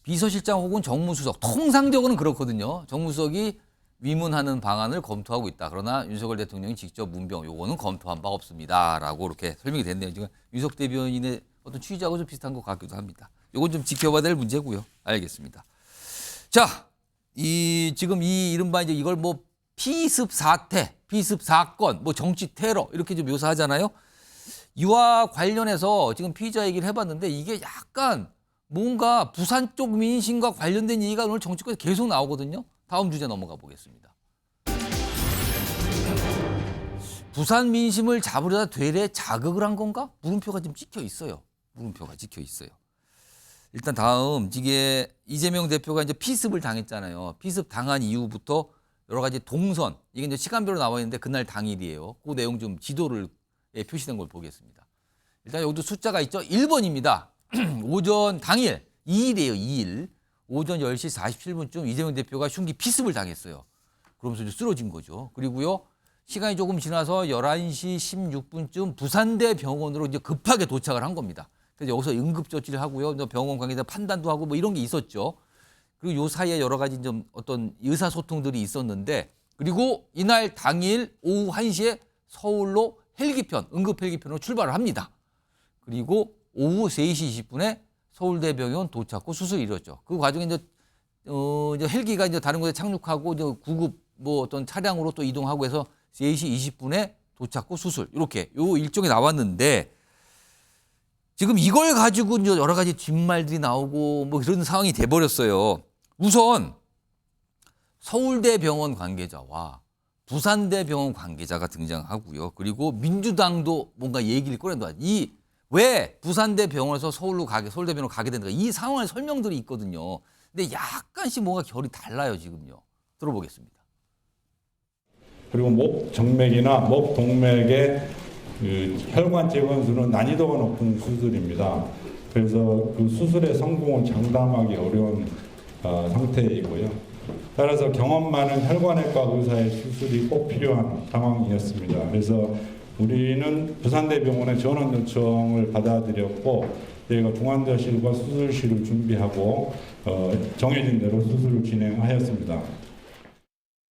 비서실장 혹은 정무수석 통상적으로는 그렇거든요. 정무수석이 위문하는 방안을 검토하고 있다. 그러나 윤석열 대통령이 직접 문병 요거는 검토한 바 없습니다라고 이렇게 설명이 됐네요. 지금 윤석 대변인의 어떤 취지하고 좀 비슷한 것 같기도 합니다. 요건 좀 지켜봐야 될 문제고요. 알겠습니다. 자, 지금 이 이른바 이제 이걸 뭐 피습 사태, 피습 사건, 뭐 정치 테러 이렇게 좀 묘사하잖아요. 이와 관련해서 지금 피의자 얘기를 해봤는데 이게 약간 뭔가 부산 쪽 민심과 관련된 얘기가 오늘 정치권에서 계속 나오거든요. 다음 주제 넘어가 보겠습니다. 부산 민심을 잡으려다 되레 자극을 한 건가? 물음표가 좀 찍혀 있어요. 물음표가 찍혀 있어요. 일단 다음 이게 이재명 대표가 이제 피습을 당했잖아요. 피습 당한 이후부터 여러 가지 동선 이게 이제 시간별로 나와 있는데 그날 당일이에요. 그 내용 좀 지도를 표시된 걸 보겠습니다. 일단 여기도 숫자가 있죠. 1번입니다. 오전 당일 2일이에요. 2일. 오전 10시 47분쯤 이재명 대표가 흉기 피습을 당했어요. 그러면서 이제 쓰러진 거죠. 그리고요. 시간이 조금 지나서 11시 16분쯤 부산대 병원으로 이제 급하게 도착을 한 겁니다. 그래서 여기서 응급조치를 하고요. 병원 관계자 판단도 하고 뭐 이런 게 있었죠. 그리고 요 사이에 여러 가지 좀 어떤 의사소통들이 있었는데 그리고 이날 당일 오후 1시에 서울로 헬기편, 응급 헬기편으로 출발을 합니다. 그리고 오후 3시 20분에 서울대병원 도착 후 수술이 이루어졌죠. 그 과정에 이제 헬기가 이제 다른 곳에 착륙하고 이제 구급 뭐 어떤 차량으로 또 이동하고 해서 3시 20분에 도착 후 수술 이렇게 요 일정이 나왔는데 지금 이걸 가지고 이제 여러 가지 뒷말들이 나오고 뭐 이런 상황이 돼버렸어요. 우선 서울대병원 관계자와 부산대병원 관계자가 등장하고요. 그리고 민주당도 뭔가 얘기를 꺼낸다. 왜 부산대병원에서 서울대병원으로 가게 된다. 이 상황의 설명들이 있거든요. 근데 약간씩 뭔가 결이 달라요, 지금요. 들어보겠습니다. 그리고 목 정맥이나 목 동맥의 그 혈관 재건수는 난이도가 높은 수술입니다. 그래서 그 수술의 성공을 장담하기 어려운 상태이고요. 따라서 경험 많은 혈관외과 의사의 수술이 꼭 필요한 상황이었습니다. 그래서 우리는 부산대병원의 전원 요청을 받아들였고 저희가 중환자실과 수술실을 준비하고 정해진 대로 수술을 진행하였습니다.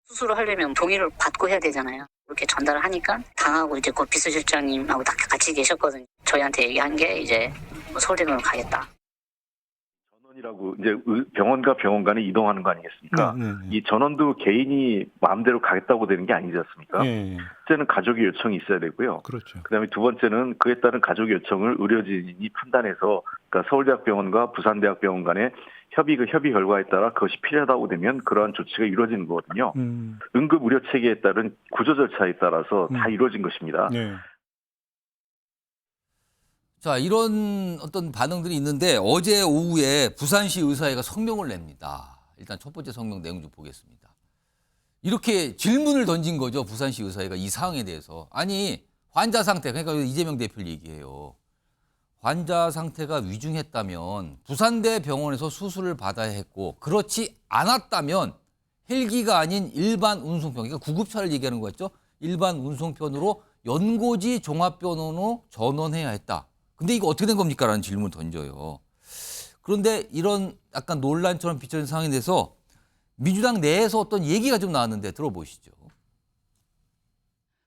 수술을 하려면 동의를 받고 해야 되잖아요. 이렇게 전달을 하니까 당하고 이제 그 비서실장님하고 다 같이 계셨거든요. 저희한테 얘기한 게 이제 서울대병원 가겠다. 전원이라고 이제 병원과 병원 간에 이동하는 거 아니겠습니까? 이 전원도 개인이 마음대로 가겠다고 되는 게 아니지 않습니까? 첫째는 가족의 요청이 있어야 되고요. 그렇죠. 그다음에 두 번째는 그에 따른 가족 요청을 의료진이 판단해서 그러니까 서울대학병원과 부산대학병원 간의 협의 결과에 따라 그것이 필요하다고 되면 그러한 조치가 이루어지는 거거든요. 응급 의료 체계에 따른 구조 절차에 따라서 다 이루어진 것입니다. 자, 이런 어떤 반응들이 있는데 어제 오후에 부산시 의사회가 성명을 냅니다. 일단 첫 번째 성명 내용 좀 보겠습니다. 이렇게 질문을 던진 거죠. 부산시 의사회가 이 사항에 대해서. 아니, 환자 상태, 그러니까 이재명 대표를 얘기해요. 환자 상태가 위중했다면 부산대 병원에서 수술을 받아야 했고 그렇지 않았다면 헬기가 아닌 일반 운송편, 그러니까 구급차를 얘기하는 거였죠. 일반 운송편으로 연고지 종합병원으로 전원해야 했다. 근데 이거 어떻게 된 겁니까? 라는 질문을 던져요. 그런데 이런 약간 논란처럼 비춰진 상황에 대해서 민주당 내에서 어떤 얘기가 좀 나왔는데 들어보시죠.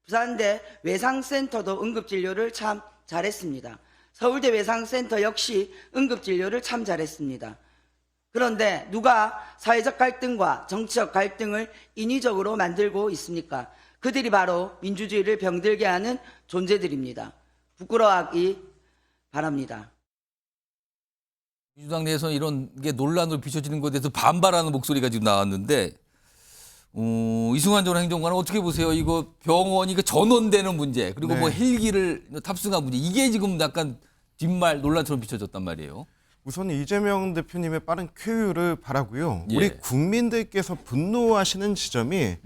부산대 외상센터도 응급진료를 참 잘했습니다. 서울대 외상센터 역시 응급진료를 참 잘했습니다. 그런데 누가 사회적 갈등과 정치적 갈등을 인위적으로 만들고 있습니까? 그들이 바로 민주주의를 병들게 하는 존재들입니다. 부끄러워하기 바랍니다. 민주당 내에서 이런 게 논란으로 비춰지는 것에 대해서 반발하는 목소리가 지금 나왔는데 이승환 전 행정관은 어떻게 보세요? 이거 병원이 전원되는 문제 그리고 뭐 헬기를 탑승한 문제 이게 지금 약간 뒷말 논란처럼 비춰졌단 말이에요. 우선 이재명 대표님의 빠른 쾌유를 바라고요. 우리 국민들께서 분노하시는 지점이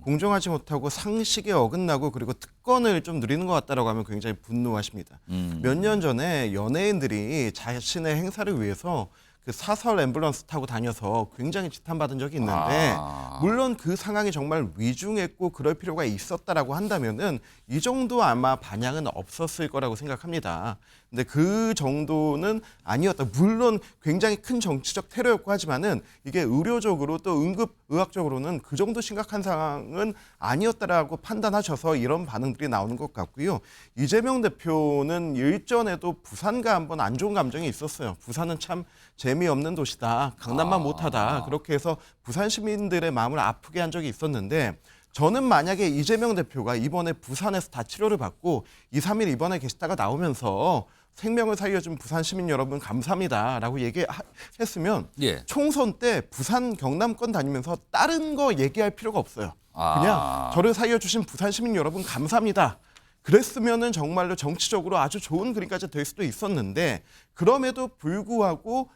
공정하지 못하고 상식에 어긋나고 그리고 특권을 좀 누리는 것 같다라고 하면 굉장히 분노하십니다. 몇 년 전에 연예인들이 자신의 행사를 위해서 그 사설 앰뷸런스 타고 다녀서 굉장히 지탄받은 적이 있는데 물론 그 상황이 정말 위중했고 그럴 필요가 있었다라고 한다면은 이 정도 아마 반향은 없었을 거라고 생각합니다. 근데 그 정도는 아니었다. 물론 굉장히 큰 정치적 테러였고 하지만은 이게 의료적으로 또 응급의학적으로는 그 정도 심각한 상황은 아니었다라고 판단하셔서 이런 반응들이 나오는 것 같고요. 이재명 대표는 일전에도 부산과 한번 안 좋은 감정이 있었어요. 부산은 참 재미없는 도시다. 강남만 못하다. 그렇게 해서 부산 시민들의 마음을 아프게 한 적이 있었는데 저는 만약에 이재명 대표가 이번에 부산에서 다 치료를 받고 2, 3일 입원해 계시다가 나오면서 생명을 살려준 부산 시민 여러분 감사합니다라고 얘기했으면 총선 때 부산 경남권 다니면서 다른 거 얘기할 필요가 없어요. 그냥 저를 살려주신 부산 시민 여러분 감사합니다. 그랬으면은 정말로 정치적으로 아주 좋은 그림까지 될 수도 있었는데 그럼에도 불구하고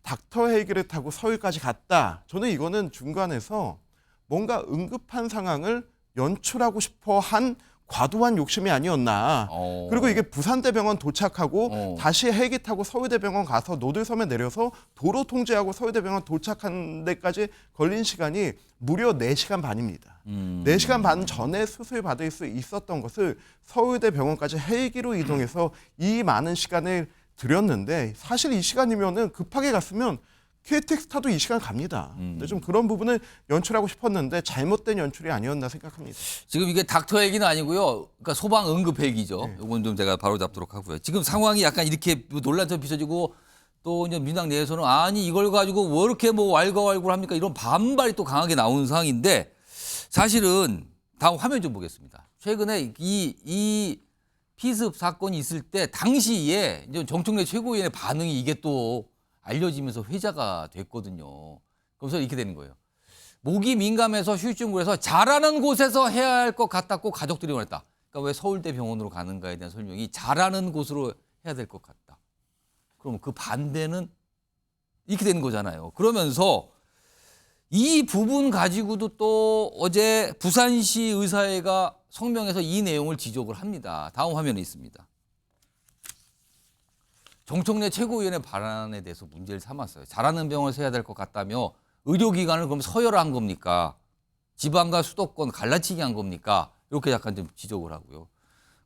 닥터 헬기를 타고 서울까지 갔다. 저는 이거는 중간에서 뭔가 응급한 상황을 연출하고 싶어 한 과도한 욕심이 아니었나. 그리고 이게 부산대병원 도착하고 다시 헬기 타고 서울대병원 가서 노들섬에 내려서 도로 통제하고 서울대병원 도착한 데까지 걸린 시간이 무려 4시간 반입니다. 4시간 반 전에 수술 받을 수 있었던 것을 서울대병원까지 헬기로 이동해서 이 많은 시간을 들였는데 사실 이 시간이면은 급하게 갔으면 KTX 타도 이 시간 갑니다. 근데 좀 그런 부분을 연출하고 싶었는데 잘못된 연출이 아니었나 생각합니다. 지금 이게 닥터 헬기는 아니고요. 그러니까 소방 응급 헬기죠. 이건 좀 제가 바로 잡도록 하고요. 지금 상황이 약간 이렇게 논란처럼 비춰지고 또 이제 민주당 내에서는 아니 이걸 가지고 왜 이렇게 뭐 왈가왈부합니까? 이런 반발이 또 강하게 나오는 상황인데 사실은 다음 화면 좀 보겠습니다. 최근에 이 피습 사건이 있을 때 당시에 이제 정청래 최고위원의 반응이 이게 또 알려지면서 회자가 됐거든요. 그래서 이렇게 되는 거예요. 목이 민감해서 휴유증 그래서 잘하는 곳에서 해야 할 것 같다고 가족들이 원했다. 그러니까 왜 서울대 병원으로 가는가에 대한 설명이 잘하는 곳으로 해야 될 것 같다. 그럼 그 반대는 이렇게 되는 거잖아요. 그러면서 이 부분 가지고도 또 어제 부산시 의사회가 성명에서 이 내용을 지적을 합니다. 다음 화면에 있습니다. 정청래 최고위원의 발언에 대해서 문제를 삼았어요. 잘하는 병원에서 해야 될 것 같다며 의료기관을 그럼 서열화한 겁니까? 지방과 수도권 갈라치기 한 겁니까? 이렇게 약간 좀 지적을 하고요.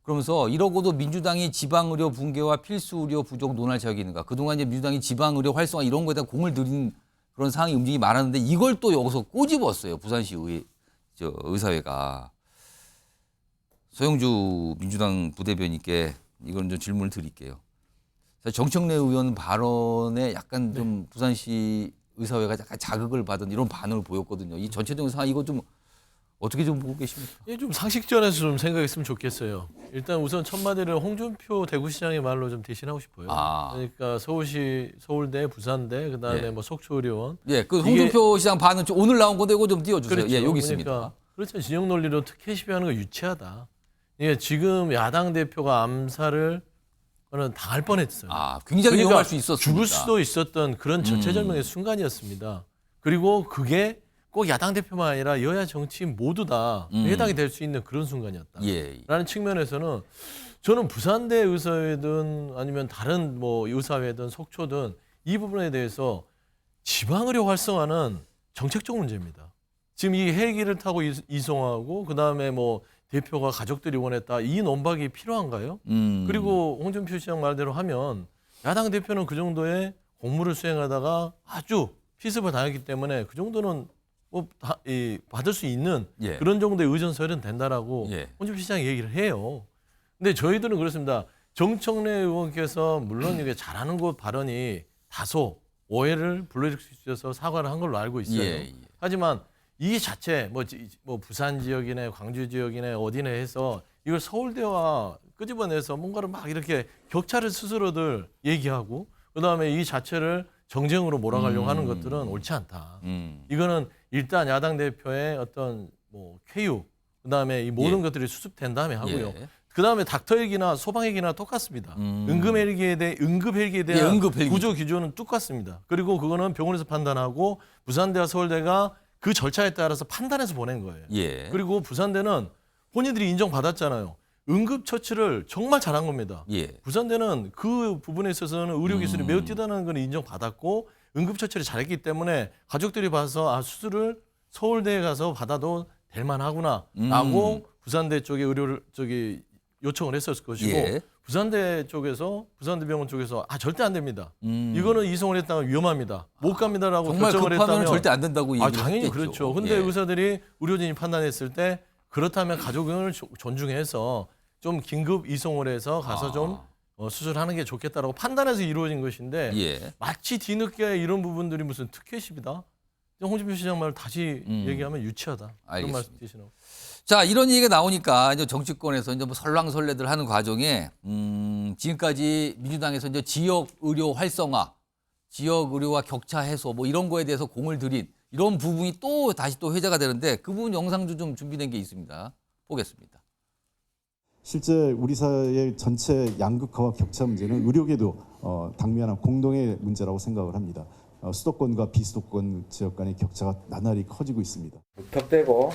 그러면서 이러고도 민주당이 지방의료 붕괴와 필수의료 부족 논할 자격이 있는가? 그동안 이제 민주당이 지방의료 활성화 이런 거에 대한 공을 들인 그런 상황이 움직임이 많았는데 이걸 또 여기서 꼬집었어요. 부산시 의사회가. 서영주 민주당 부대변인께 이건 좀 질문을 드릴게요. 정청래 의원 발언에 약간 좀 부산시 의사회가 약간 자극을 받은 이런 반응을 보였거든요. 이 전체적인 상황 이거 좀 어떻게 좀 보고 계십니까? 예, 좀 상식전에서 좀 생각했으면 좋겠어요. 일단 우선 첫 마디를 홍준표 대구시장의 말로 좀 대신하고 싶어요. 그러니까 서울시, 서울대, 부산대, 그다음에 뭐 속초의료원. 예, 그 홍준표 시장 반응 오늘 나온 건데 이거 좀 띄워주세요. 그렇죠. 예, 여기 있습니다. 그러니까 그렇죠. 진영 논리로 특혜 시비하는 거 유치하다. 예, 지금 야당 대표가 암살을 저는 당할 뻔했어요. 굉장히 그러니까 위험할 수 있었습니다. 죽을 수도 있었던 그런 절체절명의 순간이었습니다. 그리고 그게 꼭 야당 대표만 아니라 여야 정치인 모두 다 해당이 될 수 있는 그런 순간이었다. 라는 측면에서는 저는 부산대 의사회든 아니면 다른 뭐 의사회든 속초든 이 부분에 대해서 지방의료 활성화는 정책적 문제입니다. 지금 이 헬기를 타고 이송하고 그다음에 뭐 대표가 가족들이 원했다. 이 논박이 필요한가요? 그리고 홍준표 시장 말대로 하면 야당 대표는 그 정도의 공무를 수행하다가 아주 피습을 당했기 때문에 그 정도는 뭐 받을 수 있는 그런 정도의 의전서열은 된다라고 홍준표 시장이 얘기를 해요. 근데 저희들은 그렇습니다. 정청래 의원께서 물론 이게 잘하는 것 발언이 다소 오해를 불러일으킬 수 있어서 사과를 한 걸로 알고 있어요. 하지만 이 자체 뭐 부산 지역이네 광주 지역이네 어디네 해서 이걸 서울대와 끄집어내서 뭔가를 막 이렇게 격차를 스스로들 얘기하고 그다음에 이 자체를 정쟁으로 몰아가려고 하는 것들은 옳지 않다. 이거는 일단 야당 대표의 어떤 뭐 쾌유 그다음에 이 모든 것들이 수습된 다음에 하고요. 그다음에 닥터 헬기나 소방 헬기나 똑같습니다. 응급 헬기에 대한 구조 기준은 똑같습니다. 그리고 그거는 병원에서 판단하고 부산대와 서울대가 그 절차에 따라서 판단해서 보낸 거예요. 그리고 부산대는 본인들이 인정받았잖아요. 응급처치를 정말 잘한 겁니다. 부산대는 그 부분에 있어서는 의료기술이 매우 뛰어나는 걸 인정받았고 응급처치를 잘했기 때문에 가족들이 봐서 수술을 서울대에 가서 받아도 될 만하구나 라고 부산대 쪽에 의료를 요청을 했었을 것이고 부산대 병원 쪽에서 절대 안 됩니다. 이거는 이송을 했다가 위험합니다. 못 갑니다라고 결정을 했다면 절대 안 된다고 얘기를 당연히 했겠죠. 그렇죠. 근데 의사들이 의료진이 판단했을 때 그렇다면 가족을 존중해서 좀 긴급 이송을 해서 가서 좀 수술하는 게 좋겠다라고 판단해서 이루어진 것인데 마치 뒤늦게 이런 부분들이 무슨 특혜십이다. 홍준표 시장 말 다시 얘기하면 유치하다. 그런 말씀 드시나요? 자, 이런 얘기가 나오니까 이제 정치권에서 이제 뭐 설랑설레들 하는 과정에 지금까지 민주당에서 이제 지역 의료 활성화, 지역 의료와 격차 해소 뭐 이런 거에 대해서 공을 들인 이런 부분이 또 다시 또 회자가 되는데 그 부분 영상도 좀 준비된 게 있습니다. 보겠습니다. 실제 우리 사회의 전체 양극화와 격차 문제는 의료계도 당면한 공동의 문제라고 생각을 합니다. 수도권과 비수도권 지역 간의 격차가 나날이 커지고 있습니다. 무턱대고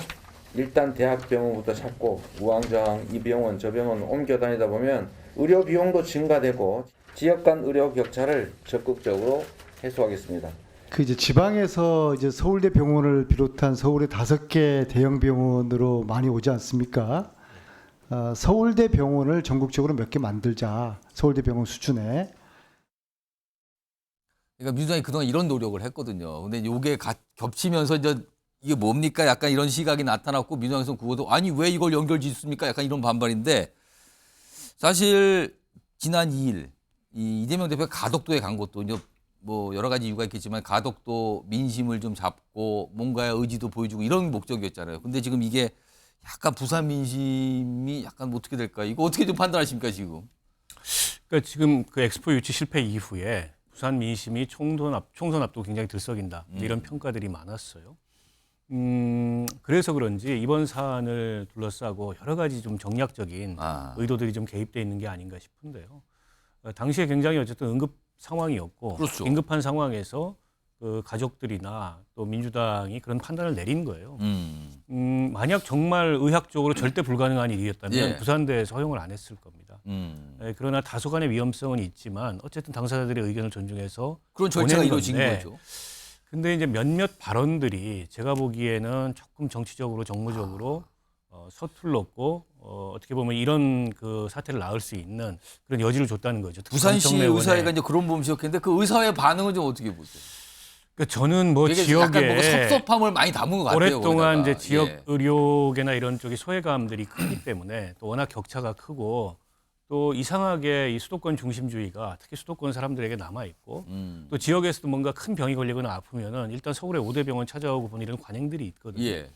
일단 대학병원부터 찾고 우왕좌왕 이 병원 저 병원 옮겨 다니다 보면 의료 비용도 증가되고 지역 간 의료 격차를 적극적으로 해소하겠습니다. 그 이제 지방에서 이제 서울대 병원을 비롯한 서울의 5개 대형 병원으로 많이 오지 않습니까? 서울대 병원을 전국적으로 몇 개 만들자. 서울대 병원 수준에. 그러니까 민주당이 그동안 이런 노력을 했거든요. 근데 이게 겹치면서 이제 이게 뭡니까? 약간 이런 시각이 나타났고 민주당에서는 그것도 아니 왜 이걸 연결짓습니까? 약간 이런 반발인데 사실 지난 2일 이재명 대표가 가덕도에 간 것도 이제 뭐 여러 가지 이유가 있겠지만 가덕도 민심을 좀 잡고 뭔가의 의지도 보여주고 이런 목적이었잖아요. 근데 지금 이게 약간 부산 민심이 약간 어떻게 될까? 이거 어떻게 좀 판단하십니까 지금? 그러니까 지금 그 엑스포 유치 실패 이후에 부산 민심이 총선 앞두고 굉장히 들썩인다 이런 평가들이 많았어요. 그래서 그런지 이번 사안을 둘러싸고 여러 가지 좀 정략적인 의도들이 좀 개입돼 있는 게 아닌가 싶은데요. 당시에 굉장히 어쨌든 응급 상황이었고 그렇죠. 긴급한 상황에서 그 가족들이나 또 민주당이 그런 판단을 내린 거예요. 만약 정말 의학적으로 절대 불가능한 일이었다면 부산대에서 허용을 안 했을 겁니다. 그러나 다소간의 위험성은 있지만 어쨌든 당사자들의 의견을 존중해서 그런 절차가 이루어진 거죠. 근데 이제 몇몇 발언들이 제가 보기에는 조금 정치적으로 정무적으로 서툴렀고 어떻게 보면 이런 그 사태를 낳을 수 있는 그런 여지를 줬다는 거죠. 부산시 의사회가 이제 그런 부분 지적했는데 그 의사회 반응은 좀 어떻게 보세요? 그러니까 저는 뭐 되게 지역에 약간 뭔가 섭섭함을 많이 담은 것 같아요. 오랫동안 거기다가. 이제 지역 예. 의료계나 이런 쪽이 소외감들이 크기 때문에 또 워낙 격차가 크고 또 이상하게 이 수도권 중심주의가 특히 수도권 사람들에게 남아 있고 또 지역에서도 뭔가 큰 병이 걸리거나 아프면은 일단 서울의 5대 병원 찾아오고 보는 이런 관행들이 있거든요. 예.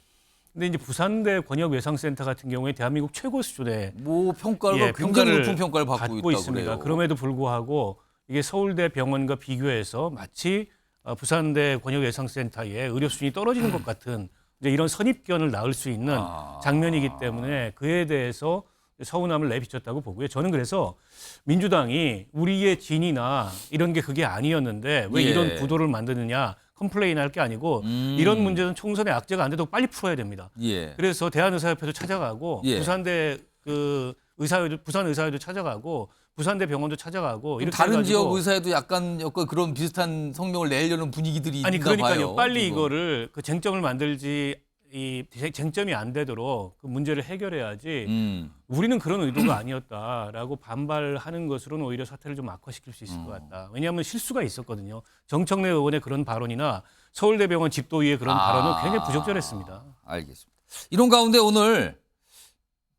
근데 이제 부산대 권역외상센터 같은 경우에 대한민국 최고 수준의 뭐 평가를 굉장히 높은 평가를 받고 있다고 있습니다. 그래요. 그럼에도 불구하고 이게 서울대 병원과 비교해서 마치 부산대 권역외상센터의 의료 수준이 떨어지는 것 같은 이제 이런 선입견을 낳을 수 있는 장면이기 때문에 그에 대해서 서운함을 내비쳤다고 보고요. 저는 그래서 민주당이 우리의 진이나 이런 게 그게 아니었는데 왜 예. 이런 구도를 만드느냐 컴플레인 할 게 아니고 이런 문제는 총선에 악재가 안 돼도 빨리 풀어야 됩니다. 예. 그래서 대한의사협회도 찾아가고 예. 부산대 그 의사회도 부산 의사회도 찾아가고 부산대 병원도 찾아가고 이렇게 다른 해가지고 지역 의사에도 약간 그런 비슷한 성명을 내려는 분위기들이 아니 있나 그러니까요. 봐요. 빨리 지금. 이거를 그 쟁점을 만들지 이 쟁점이 안 되도록 그 문제를 해결해야지 우리는 그런 의도가 아니었다라고 반발하는 것으로는 오히려 사태를 좀 악화시킬 수 있을 것 같다. 왜냐하면 실수가 있었거든요. 정청래 의원의 그런 발언이나 서울대병원 집도위의 그런 발언은 굉장히 부적절했습니다. 알겠습니다. 이런 가운데 오늘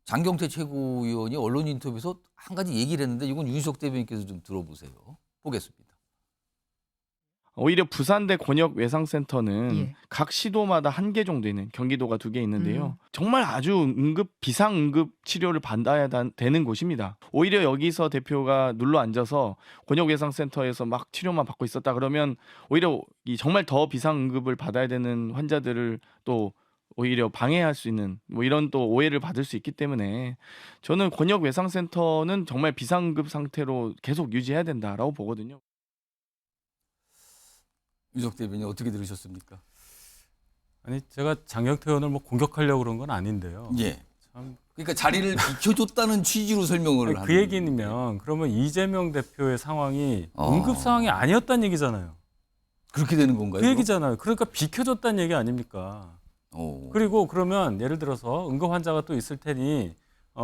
장경태 최고위원이 언론 인터뷰에서 한 가지 얘기를 했는데 이건 윤석 대변인께서 좀 들어보세요. 보겠습니다. 오히려 부산대 권역외상센터는 각 시도마다 한 개 정도 있는 경기도가 2개 있는데요. 정말 아주 비상응급 치료를 받아야 되는 곳입니다. 오히려 여기서 대표가 눌러 앉아서 권역외상센터에서 막 치료만 받고 있었다 그러면 오히려 정말 더 비상응급을 받아야 되는 환자들을 또 오히려 방해할 수 있는 뭐 이런 또 오해를 받을 수 있기 때문에 저는 권역외상센터는 정말 비상응급 상태로 계속 유지해야 된다라고 보거든요. 윤석 대변인 어떻게 들으셨습니까? 아니 제가 장경태 의원을 뭐 공격하려고 그런 건 아닌데요. 예. 그러니까 자리를 비켜줬다는 취지로 설명을 하는. 그 얘기면 그러면 이재명 대표의 상황이 응급 상황이 아니었다는 얘기잖아요. 그렇게 되는 건가요? 그 얘기잖아요. 그러니까 비켜줬다는 얘기 아닙니까? 그리고 그러면 예를 들어서 응급 환자가 또 있을 테니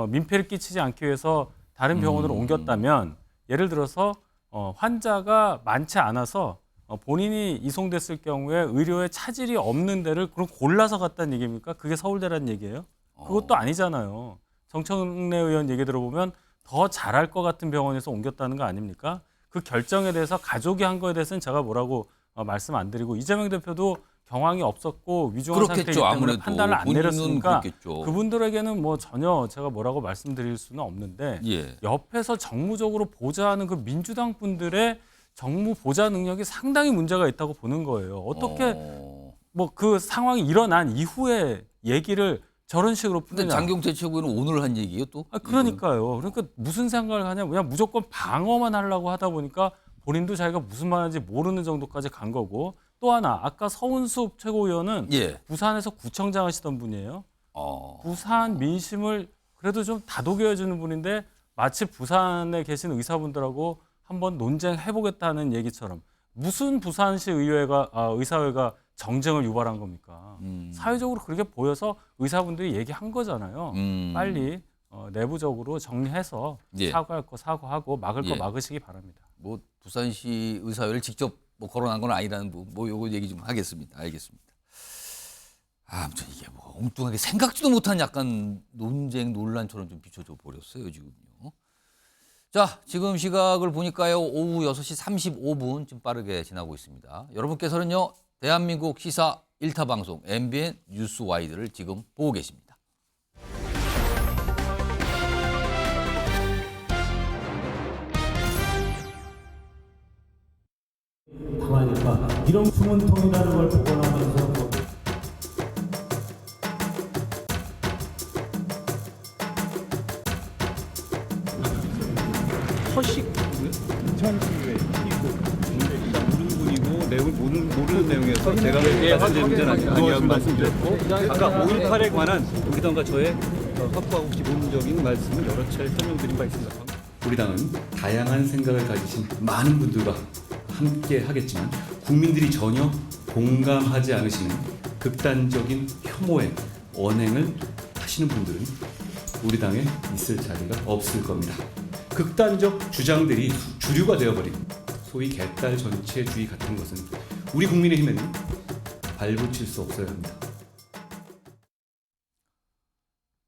민폐를 끼치지 않기 위해서 다른 병원으로 옮겼다면 예를 들어서 환자가 많지 않아서 본인이 이송됐을 경우에 의료에 차질이 없는 데를 그럼 골라서 갔다는 얘기입니까? 그게 서울대라는 얘기예요? 그것도 아니잖아요. 정청래 의원 얘기 들어보면 더 잘할 것 같은 병원에서 옮겼다는 거 아닙니까? 그 결정에 대해서 가족이 한 거에 대해서는 제가 뭐라고 말씀 안 드리고 이재명 대표도 경황이 없었고 위중한 상태이기 때문에 아무래도. 판단을 안 내렸으니까 그렇겠죠. 그분들에게는 뭐 전혀 제가 뭐라고 말씀드릴 수는 없는데 옆에서 정무적으로 보좌하는 그 민주당 분들의 정무 보좌 능력이 상당히 문제가 있다고 보는 거예요. 어떻게 뭐 그 상황이 일어난 이후에 얘기를 저런 식으로 푸느냐. 근데 장경태 최고위원은 오늘 한 얘기예요 또? 그러니까요. 그러니까 무슨 생각을 하냐. 그냥 무조건 방어만 하려고 하다 보니까 본인도 자기가 무슨 말인지 모르는 정도까지 간 거고 또 하나 아까 서운숙 최고위원은 부산에서 구청장 하시던 분이에요. 부산 민심을 그래도 좀 다독여주는 분인데 마치 부산에 계신 의사분들하고 한번 논쟁해보겠다는 얘기처럼 무슨 부산시 의사회가 정쟁을 유발한 겁니까? 사회적으로 그렇게 보여서 의사분들이 얘기한 거잖아요. 빨리 내부적으로 정리해서 사과할 거 사과하고 막을 거 막으시기 바랍니다. 뭐 부산시 의사회를 직접 뭐 거론한 건 아니라는 뭐 요거 얘기 좀 하겠습니다. 알겠습니다. 아무튼 이게 뭐 엉뚱하게 생각지도 못한 약간 논쟁 논란처럼 좀 비춰져 버렸어요 지금요. 자, 지금 시각을 보니까요. 오후 6시 35분 좀 빠르게 지나고 있습니다. 여러분께서는요. 대한민국 시사 1타 방송 MBN 뉴스와이드를 지금 보고 계십니다. 당하니까 이런 수문통이라는 걸 보고 나면서 허식 전치에 있고 일단 모르는 분이고 내용을 모르는 내용에서 제가 말씀드린 문제는 아니라고 말씀드렸고 아까 5.18에 관한 우리 당과 저의 확보하고 기본적인 말씀을 여러 차례 설명드린 바 있습니다. 우리 당은 다양한 생각을 가지신 많은 분들과 함께 하겠지만 국민들이 전혀 공감하지 않으시는 극단적인 혐오의 언행을 하시는 분들은 우리 당에 있을 자리가 없을 겁니다. 극단적 주장들이 주류가 되어버린 소위 개딸 전체주의 같은 것은 우리 국민의힘에는 발붙일 수 없어야 합니다.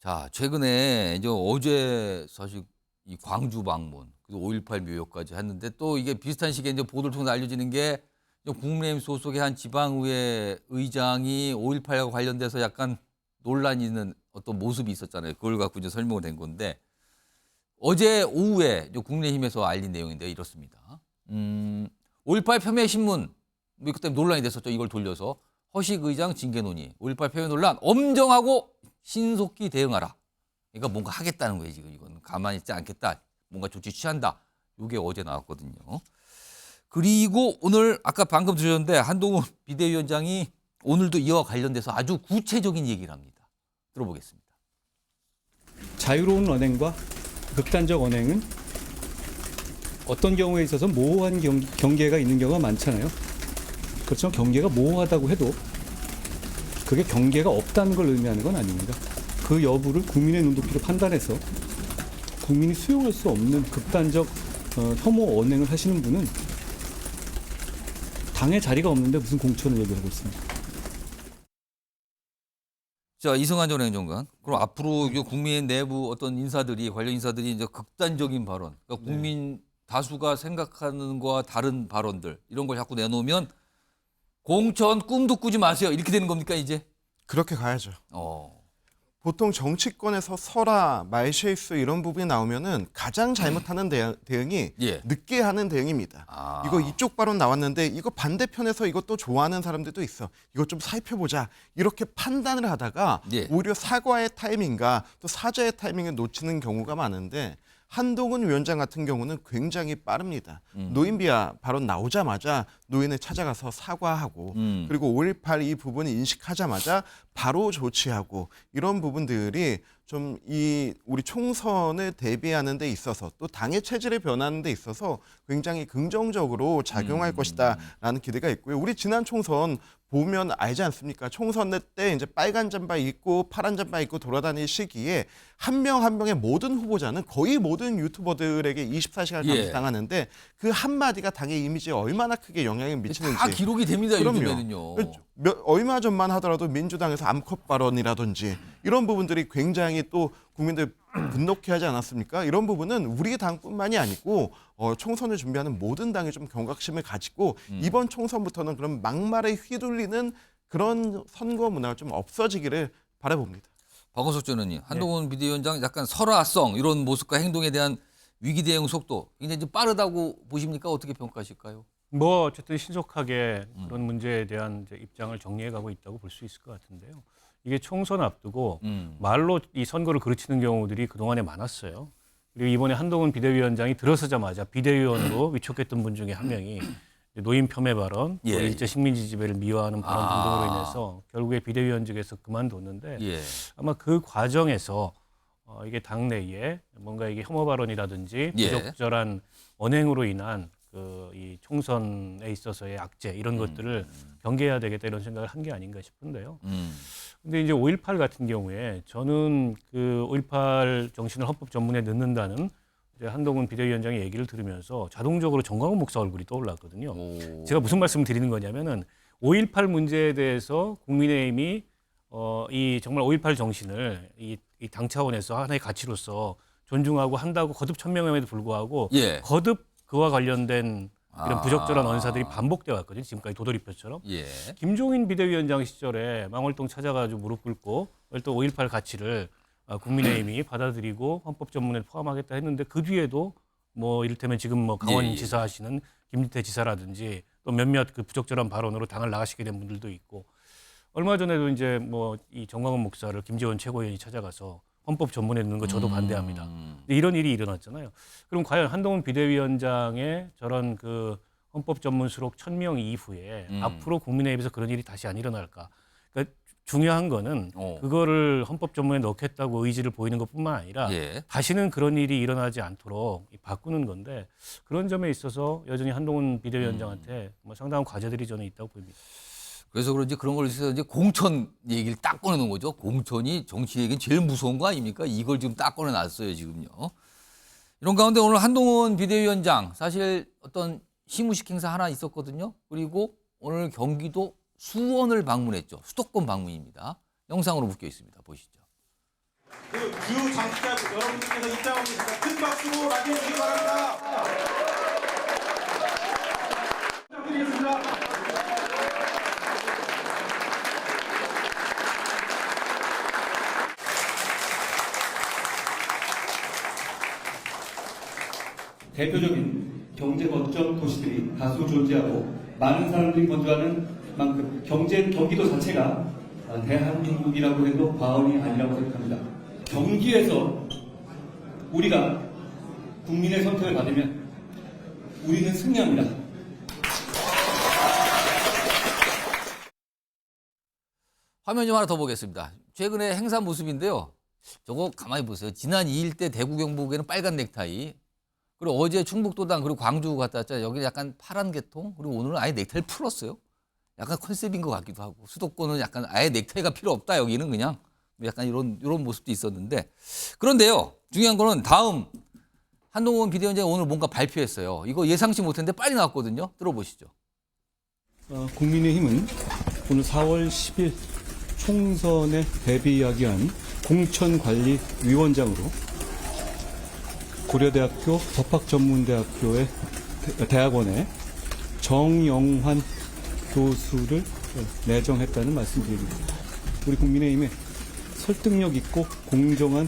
자, 최근에 이제 어제 사실 이 광주 방문 그리고 5.18 묘역까지 했는데 또 이게 비슷한 시기에 이제 보도를 통해서 알려지는 게 국민의힘 소속의 한 지방의회 의장이 5.18과 관련돼서 약간 논란이 있는 어떤 모습이 있었잖아요. 그걸 갖고 이제 설명을 된 건데 어제 오후에 국민의힘에서 알린 내용인데 이렇습니다. 5.18 폄훼 신문 이것 때문에 논란이 됐었죠. 이걸 돌려서 허식 의장 징계 논의 5.18 폄훼 논란 엄정하고 신속히 대응하라. 그러니까 뭔가 하겠다는 거예요. 지금 이건 가만히 있지 않겠다. 뭔가 조치 취한다. 이게 어제 나왔거든요. 그리고 오늘 아까 방금 들으셨는데 한동훈 비대위원장이 오늘도 이와 관련돼서 아주 구체적인 얘기를 합니다. 들어보겠습니다. 자유로운 언행과 극단적 언행은 어떤 경우에 있어서 모호한 경계가 있는 경우가 많잖아요. 그렇지만 경계가 모호하다고 해도 그게 경계가 없다는 걸 의미하는 건 아닙니다. 그 여부를 국민의 눈높이로 판단해서 국민이 수용할 수 없는 극단적 혐오 언행을 하시는 분은 당에 자리가 없는데 무슨 공천을 얘기하고 있습니까? 자, 이승환 전 행정관. 그럼 앞으로 국민 내부 어떤 인사들이 관련 인사들이 이제 극단적인 발언, 그러니까 국민 다수가 생각하는 거와 다른 발언들 이런 걸 자꾸 내놓으면 공천 꿈도 꾸지 마세요. 이렇게 되는 겁니까 이제? 그렇게 가야죠. 보통 정치권에서 설화, 말실수 이런 부분이 나오면은 가장 잘못하는 대응이 늦게 하는 대응입니다. 이거 이쪽 발언 나왔는데 이거 반대편에서 이것도 좋아하는 사람들도 있어. 이거 좀 살펴보자. 이렇게 판단을 하다가 오히려 사과의 타이밍과 또 사죄의 타이밍을 놓치는 경우가 많은데 한동훈 위원장 같은 경우는 굉장히 빠릅니다. 노인비하 발언 나오자마자 노인을 찾아가서 사과하고 그리고 5.18 이 부분을 인식하자마자 바로 조치하고 이런 부분들이 좀 우리 총선을 대비하는 데 있어서 또 당의 체질을 변하는 데 있어서 굉장히 긍정적으로 작용할 것이다라는 기대가 있고요. 우리 지난 총선 보면 알지 않습니까? 총선 때 이제 빨간 잠바 입고 파란 잠바 입고 돌아다닐 시기에 한 명 한 명의 모든 후보자는 거의 모든 유튜버들에게 24시간 감시당하는데 그 한마디가 당의 이미지에 얼마나 크게 영향을 미치는지 다 기록이 됩니다. 그럼요. 요즘에는요. 얼마 전만 하더라도 민주당에서 암컷 발언이라든지 이런 부분들이 굉장히 또 국민들 분노케 하지 않았습니까? 이런 부분은 우리 당뿐만이 아니고 총선을 준비하는 모든 당이 좀 경각심을 가지고 이번 총선부터는 그런 막말에 휘둘리는 그런 선거 문화가 좀 없어지기를 바라봅니다. 박원석 전 의원님, 한동훈 비대위원장 약간 설화성 이런 모습과 행동에 대한 위기 대응 속도 굉장히 좀 빠르다고 보십니까? 어떻게 평가하실까요? 뭐 어쨌든 신속하게 그런 문제에 대한 이제 입장을 정리해가고 있다고 볼 수 있을 것 같은데요. 이게 총선 앞두고 말로 이 선거를 그르치는 경우들이 그동안에 많았어요. 그리고 이번에 한동훈 비대위원장이 들어서자마자 비대위원으로 위촉했던 분 중에 한 명이 노인 폄훼 발언, 일제 식민지 지배를 미화하는 발언 등등으로 인해서 결국에 비대위원직에서 그만뒀는데 아마 그 과정에서 이게 당내에 뭔가 이게 혐오 발언이라든지 부적절한 언행으로 인한 이 총선에 있어서의 악재 이런 것들을 경계해야 되겠다 이런 생각을 한 게 아닌가 싶은데요. 근데 이제 5.18 같은 경우에 저는 그 5.18 정신을 헌법 전문에 넣는다는 이제 한동훈 비대위원장의 얘기를 들으면서 자동적으로 정광훈 목사 얼굴이 떠올랐거든요. 제가 무슨 말씀을 드리는 거냐면은 5.18 문제에 대해서 국민의힘이 이 정말 5.18 정신을 이 당 차원에서 하나의 가치로서 존중하고 한다고 거듭 천명함에도 불구하고 거듭 그와 관련된 이런 부적절한 언사들이 반복돼 왔거든요. 지금까지 도돌이표처럼. 김종인 비대위원장 시절에 망월동 찾아가지고 무릎 꿇고 또 5.18 가치를 국민의힘이 받아들이고 헌법 전문에 포함하겠다 했는데 그 뒤에도 뭐 이를테면 지금 뭐 강원지사 하시는 김진태 지사라든지 또 몇몇 그 부적절한 발언으로 당을 나가시게 된 분들도 있고 얼마 전에도 이제 뭐 이 정광훈 목사를 김재원 최고위원이 찾아가서 헌법 전문에 넣는 거 저도 반대합니다. 근데 이런 일이 일어났잖아요. 그럼 과연 한동훈 비대위원장의 저런 그 헌법 전문 수록 1000명 이후에 앞으로 국민의힘에서 그런 일이 다시 안 일어날까? 그러니까 중요한 거는 그거를 헌법 전문에 넣겠다고 의지를 보이는 것뿐만 아니라 다시는 그런 일이 일어나지 않도록 바꾸는 건데 그런 점에 있어서 여전히 한동훈 비대위원장한테 뭐 상당한 과제들이 저는 있다고 보입니다. 그래서 그런지 그런 걸 위해서 이제 공천 얘기를 딱 꺼내놓은 거죠. 공천이 정치에겐 제일 무서운 거 아닙니까? 이걸 지금 딱 꺼내놨어요, 지금요. 이런 가운데 오늘 한동훈 비대위원장 사실 어떤 시무식 행사 하나 있었거든요. 그리고 오늘 경기도 수원을 방문했죠. 수도권 방문입니다. 영상으로 묶여 있습니다. 보시죠. 그 장치자 여러분들께서 입장하고 계십니다. 큰 박수로 맞이해 주시기 바랍니다. 부탁드리겠습니다. 대표적인 경제 거점 도시들이 다수 존재하고 많은 사람들이 거주하는 만큼 경기도 자체가 대한민국이라고 해도 과언이 아니라고 생각합니다. 경기에서 우리가 국민의 선택을 받으면 우리는 승리합니다. 화면 좀 하나 더 보겠습니다. 최근에 행사 모습인데요. 저거 가만히 보세요. 지난 2일 때 대구 경북에는 빨간 넥타이, 그리고 어제 충북도당 그리고 광주 갔다 왔잖아요. 여기는 약간 파란 계통, 그리고 오늘은 아예 넥타이를 풀었어요. 약간 컨셉인 것 같기도 하고. 수도권은 약간 아예 넥타이가 필요 없다. 여기는 그냥 약간 이런 모습도 있었는데. 그런데요. 중요한 거는 다음 한동훈 비대위원장이 오늘 뭔가 발표했어요. 이거 예상치 못했는데 빨리 나왔거든요. 들어보시죠. 국민의힘은 오늘 4월 10일 총선에 대비하기 위한 공천관리위원장으로 고려대학교 법학전문대학교의 대학원에 정영환 교수를 내정했다는 말씀드립니다. 우리 국민의힘에 설득력 있고 공정한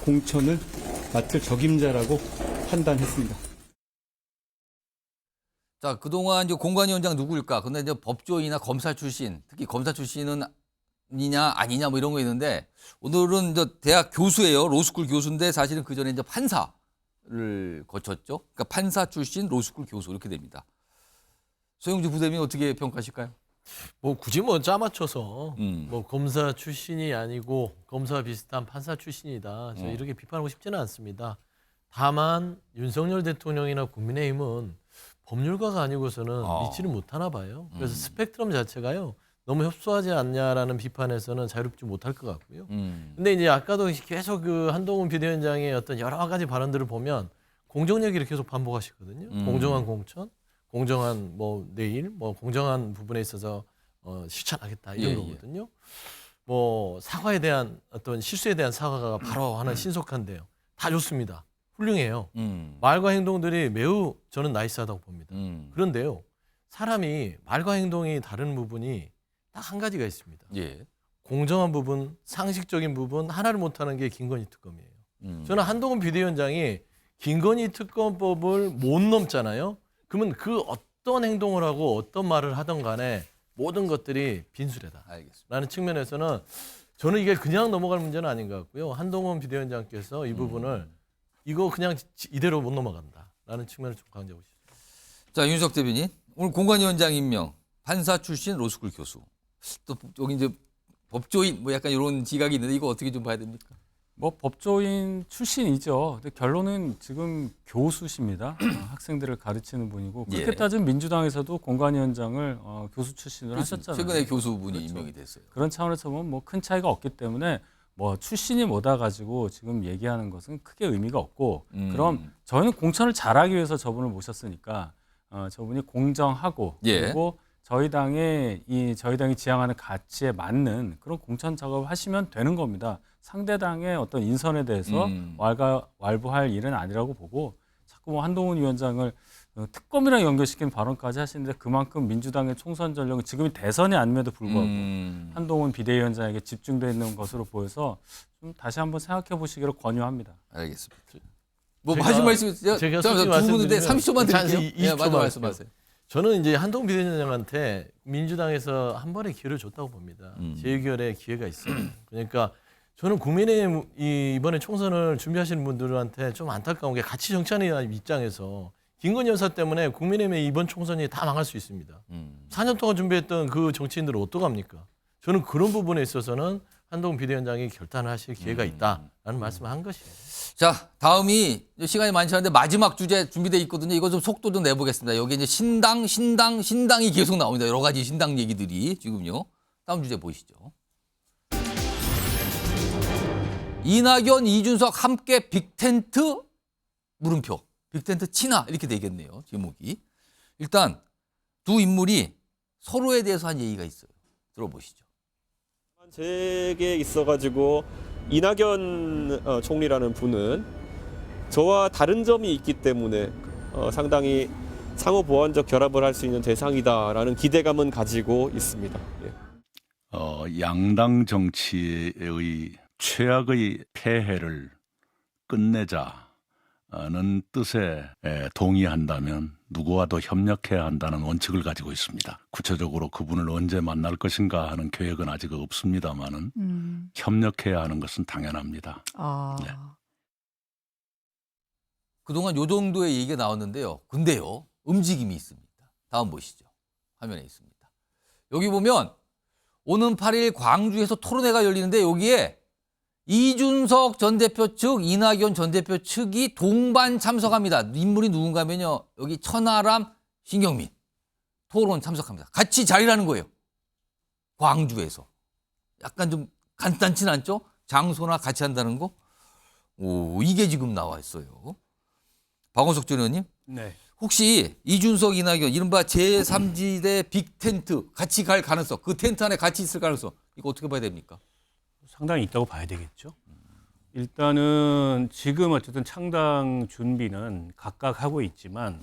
공천을 맡을 적임자라고 판단했습니다. 자, 그동안 이제 공관위원장 누구일까? 근데 이제 법조인이나 검사 출신, 특히 검사 출신은 이냐 아니냐 뭐 이런 거 있는데 오늘은 이제 대학 교수예요. 로스쿨 교수인데 사실은 그 전에 이제 판사를 거쳤죠. 그러니까 판사 출신 로스쿨 교수 이렇게 됩니다. 소영주 부대변인 어떻게 평가하실까요? 뭐 굳이 뭐 짜맞춰서 뭐 검사 출신이 아니고 검사 비슷한 판사 출신이다. 저 이렇게 비판하고 싶지는 않습니다. 다만 윤석열 대통령이나 국민의힘은 법률가가 아니고서는 믿지를 못하나 봐요. 그래서 스펙트럼 자체가요. 너무 협소하지 않냐라는 비판에서는 자유롭지 못할 것 같고요. 근데 이제 아까도 계속 그 한동훈 비대위원장의 어떤 여러 가지 발언들을 보면 공정 얘기를 계속 반복하시거든요. 공정한 공천, 공정한 뭐 내일, 뭐 공정한 부분에 있어서 실천하겠다 이런 거거든요. 뭐 사과에 대한 어떤 실수에 대한 사과가 바로 하는 신속한데요. 다 좋습니다. 훌륭해요. 말과 행동들이 매우 저는 나이스하다고 봅니다. 그런데요. 사람이 말과 행동이 다른 부분이 딱 한 가지가 있습니다. 예. 공정한 부분, 상식적인 부분 하나를 못하는 게 김건희 특검이에요. 저는 한동훈 비대위원장이 김건희 특검법을 못 넘잖아요. 그러면 그 어떤 행동을 하고 어떤 말을 하던 간에 모든 것들이 빈수레다. 알겠습니다. 라는 측면에서는 저는 이게 그냥 넘어갈 문제는 아닌 것 같고요. 한동훈 비대위원장께서 이 부분을 이거 그냥 이대로 못 넘어간다라는 측면을 좀 강조하고 싶습니다. 자, 윤석 대변인. 오늘 공관위원장 임명, 판사 출신 로스쿨 교수. 또 여기 이제 법조인 뭐 약간 이런 지각이 있는데 이거 어떻게 좀 봐야 됩니까? 뭐 법조인 출신이죠. 근데 결론은 지금 교수십니다. 학생들을 가르치는 분이고 그렇게 따지면 민주당에서도 공관위원장을 교수 출신으로 하셨잖아요. 최근에 교수분이 임명이 됐어요. 그런 차원에서 보면 뭐 큰 차이가 없기 때문에 뭐 출신이 뭐다 가지고 지금 얘기하는 것은 크게 의미가 없고 그럼 저희는 공천을 잘하기 위해서 저분을 모셨으니까 저분이 공정하고 그리고 저희 당이 지향하는 가치에 맞는 그런 공천 작업을 하시면 되는 겁니다. 상대당의 어떤 인선에 대해서 왈부할 일은 아니라고 보고 자꾸 뭐 한동훈 위원장을 특검이랑 연결시키는 발언까지 하시는데 그만큼 민주당의 총선 전력은 지금이 대선이 아님에도 불구하고 한동훈 비대위원장에게 집중되어 있는 것으로 보여서 좀 다시 한번 생각해 보시기를 권유합니다. 알겠습니다. 뭐 하실 말씀 제가 두 분인데 30초만 드릴게요. 20초만 마저 말씀하세요. 저는 이제 한동훈 비대위원장한테 민주당에서 한 번의 기회를 줬다고 봅니다. 재의결의 기회가 있어요. 그러니까 저는 국민의힘 이번에 총선을 준비하시는 분들한테 좀 안타까운 게 같이 정치하는 입장에서 김건희 여사 때문에 국민의힘의 이번 총선이 다 망할 수 있습니다. 4년 동안 준비했던 그 정치인들을 어떡합니까? 저는 그런 부분에 있어서는 한동훈 비대위원장이 결단하실 기회가 있다라는 말씀을 한 것이에요. 자, 다음이 시간이 많지 않은데 마지막 주제 준비되어 있거든요. 이거 좀 속도 좀 내보겠습니다. 여기 이제 신당이 계속 나옵니다. 여러 가지 신당 얘기들이 지금요. 다음 주제 보시죠. 이낙연, 이준석 함께 빅텐트 물음표. 빅텐트 친화 이렇게 되겠네요. 제목이. 일단 두 인물이 서로에 대해서 한 얘기가 있어요. 들어보시죠. 제게 있어가지고 이낙연 총리라는 분은 저와 다른 점이 있기 때문에 상당히 상호 보완적 결합을 할 수 있는 대상이다라는 기대감은 가지고 있습니다. 예. 양당 정치의 최악의 폐해를 끝내자는 뜻에 동의한다면 누구와도 협력해야 한다는 원칙을 가지고 있습니다. 구체적으로 그분을 언제 만날 것인가 하는 계획은 아직 없습니다만은 협력해야 하는 것은 당연합니다. 네. 그동안 요 정도의 얘기가 나왔는데요. 근데요, 움직임이 있습니다. 다음 보시죠. 화면에 있습니다. 여기 보면 오는 8일 광주에서 토론회가 열리는데 여기에 이준석 전 대표 측, 이낙연 전 대표 측이 동반 참석합니다. 인물이 누군가면요. 여기 천하람, 신경민 토론 참석합니다. 같이 자리라는 거예요. 광주에서. 약간 좀 간단치는 않죠? 장소나 같이 한다는 거. 오, 이게 지금 나와 있어요. 박원석 전 의원님. 네. 혹시 이준석, 이낙연 이른바 제3지대 빅텐트 같이 갈 가능성, 그 텐트 안에 같이 있을 가능성 이거 어떻게 봐야 됩니까? 상당히 있다고 봐야 되겠죠. 일단은 지금 어쨌든 창당 준비는 각각 하고 있지만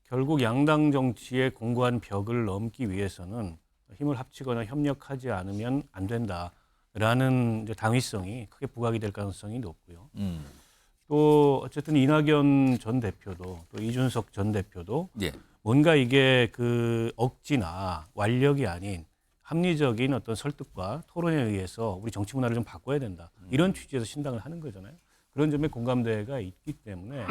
결국 양당 정치의 공고한 벽을 넘기 위해서는 힘을 합치거나 협력하지 않으면 안 된다라는 이제 당위성이 크게 부각이 될 가능성이 높고요. 또 어쨌든 이낙연 전 대표도 또 이준석 전 대표도 뭔가 이게 그 억지나 완력이 아닌 합리적인 어떤 설득과 토론에 의해서 우리 정치 문화를 좀 바꿔야 된다. 이런 취지에서 신당을 하는 거잖아요. 그런 점에 공감대가 있기 때문에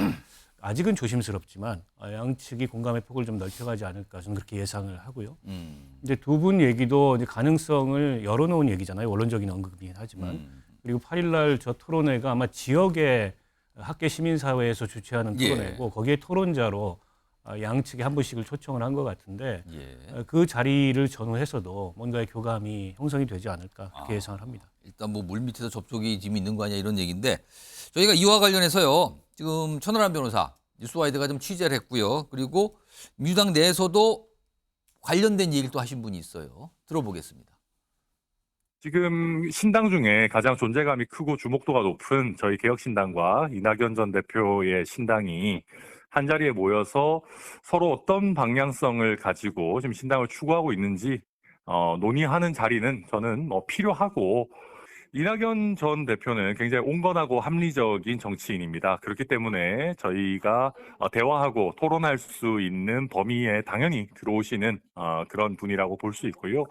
아직은 조심스럽지만 양측이 공감의 폭을 좀 넓혀가지 않을까 저는 그렇게 예상을 하고요. 이제 두 분 얘기도 이제 가능성을 열어놓은 얘기잖아요. 원론적인 언급이긴 하지만 그리고 8일날 저 토론회가 아마 지역의 학계 시민사회에서 주최하는 토론회고 거기에 토론자로 양측에 한 분씩을 초청을 한 것 같은데 그 자리를 전후해서도 뭔가의 교감이 형성이 되지 않을까 그렇게 예상을 합니다. 일단 뭐 물밑에서 접촉이 지금 있는 거 아니야 이런 얘기인데 저희가 이와 관련해서요. 지금 천하람 변호사 뉴스와이드가 좀 취재를 했고요. 그리고 민주당 내에서도 관련된 얘기를 또 하신 분이 있어요. 들어보겠습니다. 지금 신당 중에 가장 존재감이 크고 주목도가 높은 저희 개혁신당과 이낙연 전 대표의 신당이 한 자리에 모여서 서로 어떤 방향성을 가지고 지금 신당을 추구하고 있는지 논의하는 자리는 저는 필요하고 이낙연 전 대표는 굉장히 온건하고 합리적인 정치인입니다. 그렇기 때문에 저희가 대화하고 토론할 수 있는 범위에 당연히 들어오시는 그런 분이라고 볼 수 있고요.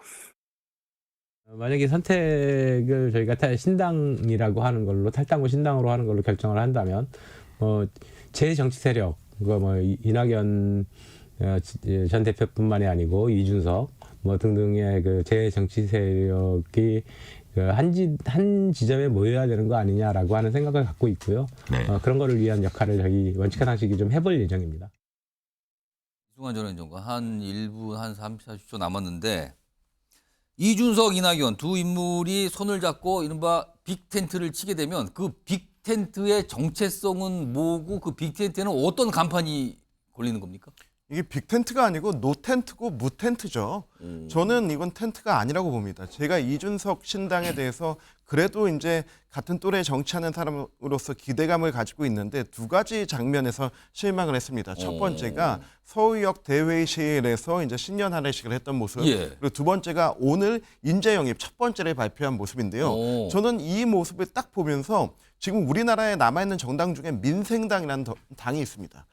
만약에 선택을 저희가 신당이라고 하는 걸로 탈당후 신당으로 하는 걸로 결정을 한다면 제 정치 세력 이낙연 전 대표뿐만이 아니고 이준석 등등의 그 제 정치 세력이 한 지점에 모여야 되는 거 아니냐라고 하는 생각을 갖고 있고요. 그런 거를 위한 역할을 저희 원칙한 상식이 좀 해볼 예정입니다. 이승환 전 의원과 한 1분 한 30, 40초 남았는데 이준석, 이낙연 두 인물이 손을 잡고 이른바 빅텐트를 치게 되면 그 빅텐트의 정체성은 뭐고 그 빅텐트에는 어떤 간판이 걸리는 겁니까? 이게 빅텐트가 아니고 노텐트고 무텐트죠. 저는 이건 텐트가 아니라고 봅니다. 제가 이준석 신당에 대해서 그래도 이제 같은 또래 정치하는 사람으로서 기대감을 가지고 있는데 두 가지 장면에서 실망을 했습니다. 첫 번째가 서울역 대회의실에서 이제 신년 한례식을 했던 모습. 그리고 두 번째가 오늘 인재 영입 첫 번째를 발표한 모습인데요. 저는 이 모습을 딱 보면서 지금 우리나라에 남아있는 정당 중에 민생당이라는 당이 있습니다.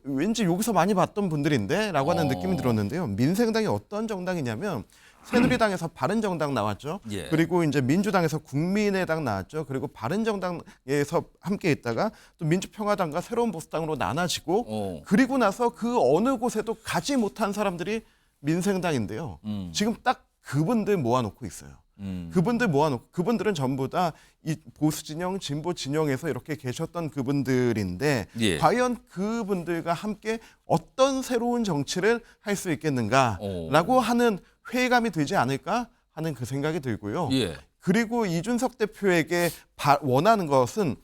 왠지 여기서 많이 봤던 분들인데 라고 하는 느낌이 들었는데요. 민생당이 어떤 정당이냐면 새누리당에서 바른정당 나왔죠. 그리고 이제 민주당에서 국민의당 나왔죠. 그리고 바른정당에서 함께 있다가 또 민주평화당과 새로운 보수당으로 나눠지고 그리고 나서 그 어느 곳에도 가지 못한 사람들이 민생당인데요. 지금 딱 그분들 모아놓고 있어요. 그분들 모아놓고 그분들은 전부 다 이 보수 진영, 진보 진영에서 이렇게 계셨던 그분들인데 예. 과연 그분들과 함께 어떤 새로운 정치를 할 수 있겠는가라고 하는 회의감이 들지 않을까 하는 그 생각이 들고요. 예. 그리고 이준석 대표에게 원하는 것은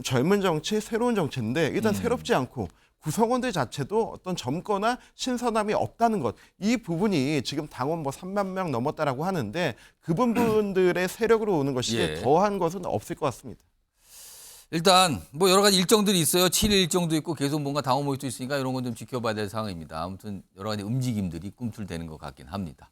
젊은 정치, 새로운 정치인데 일단 새롭지 않고 구성원들 자체도 어떤 젊거나 신선함이 없다는 것. 이 부분이 지금 당원 뭐 3만 명 넘었다라고 하는데 그분들의 세력으로 오는 것이 예. 더한 것은 없을 것 같습니다. 일단 뭐 여러 가지 일정들이 있어요. 7일 일정도 있고 계속 뭔가 당원 모임도 있으니까 이런 건 좀 지켜봐야 될 상황입니다. 아무튼 여러 가지 움직임들이 꿈틀대는 것 같긴 합니다.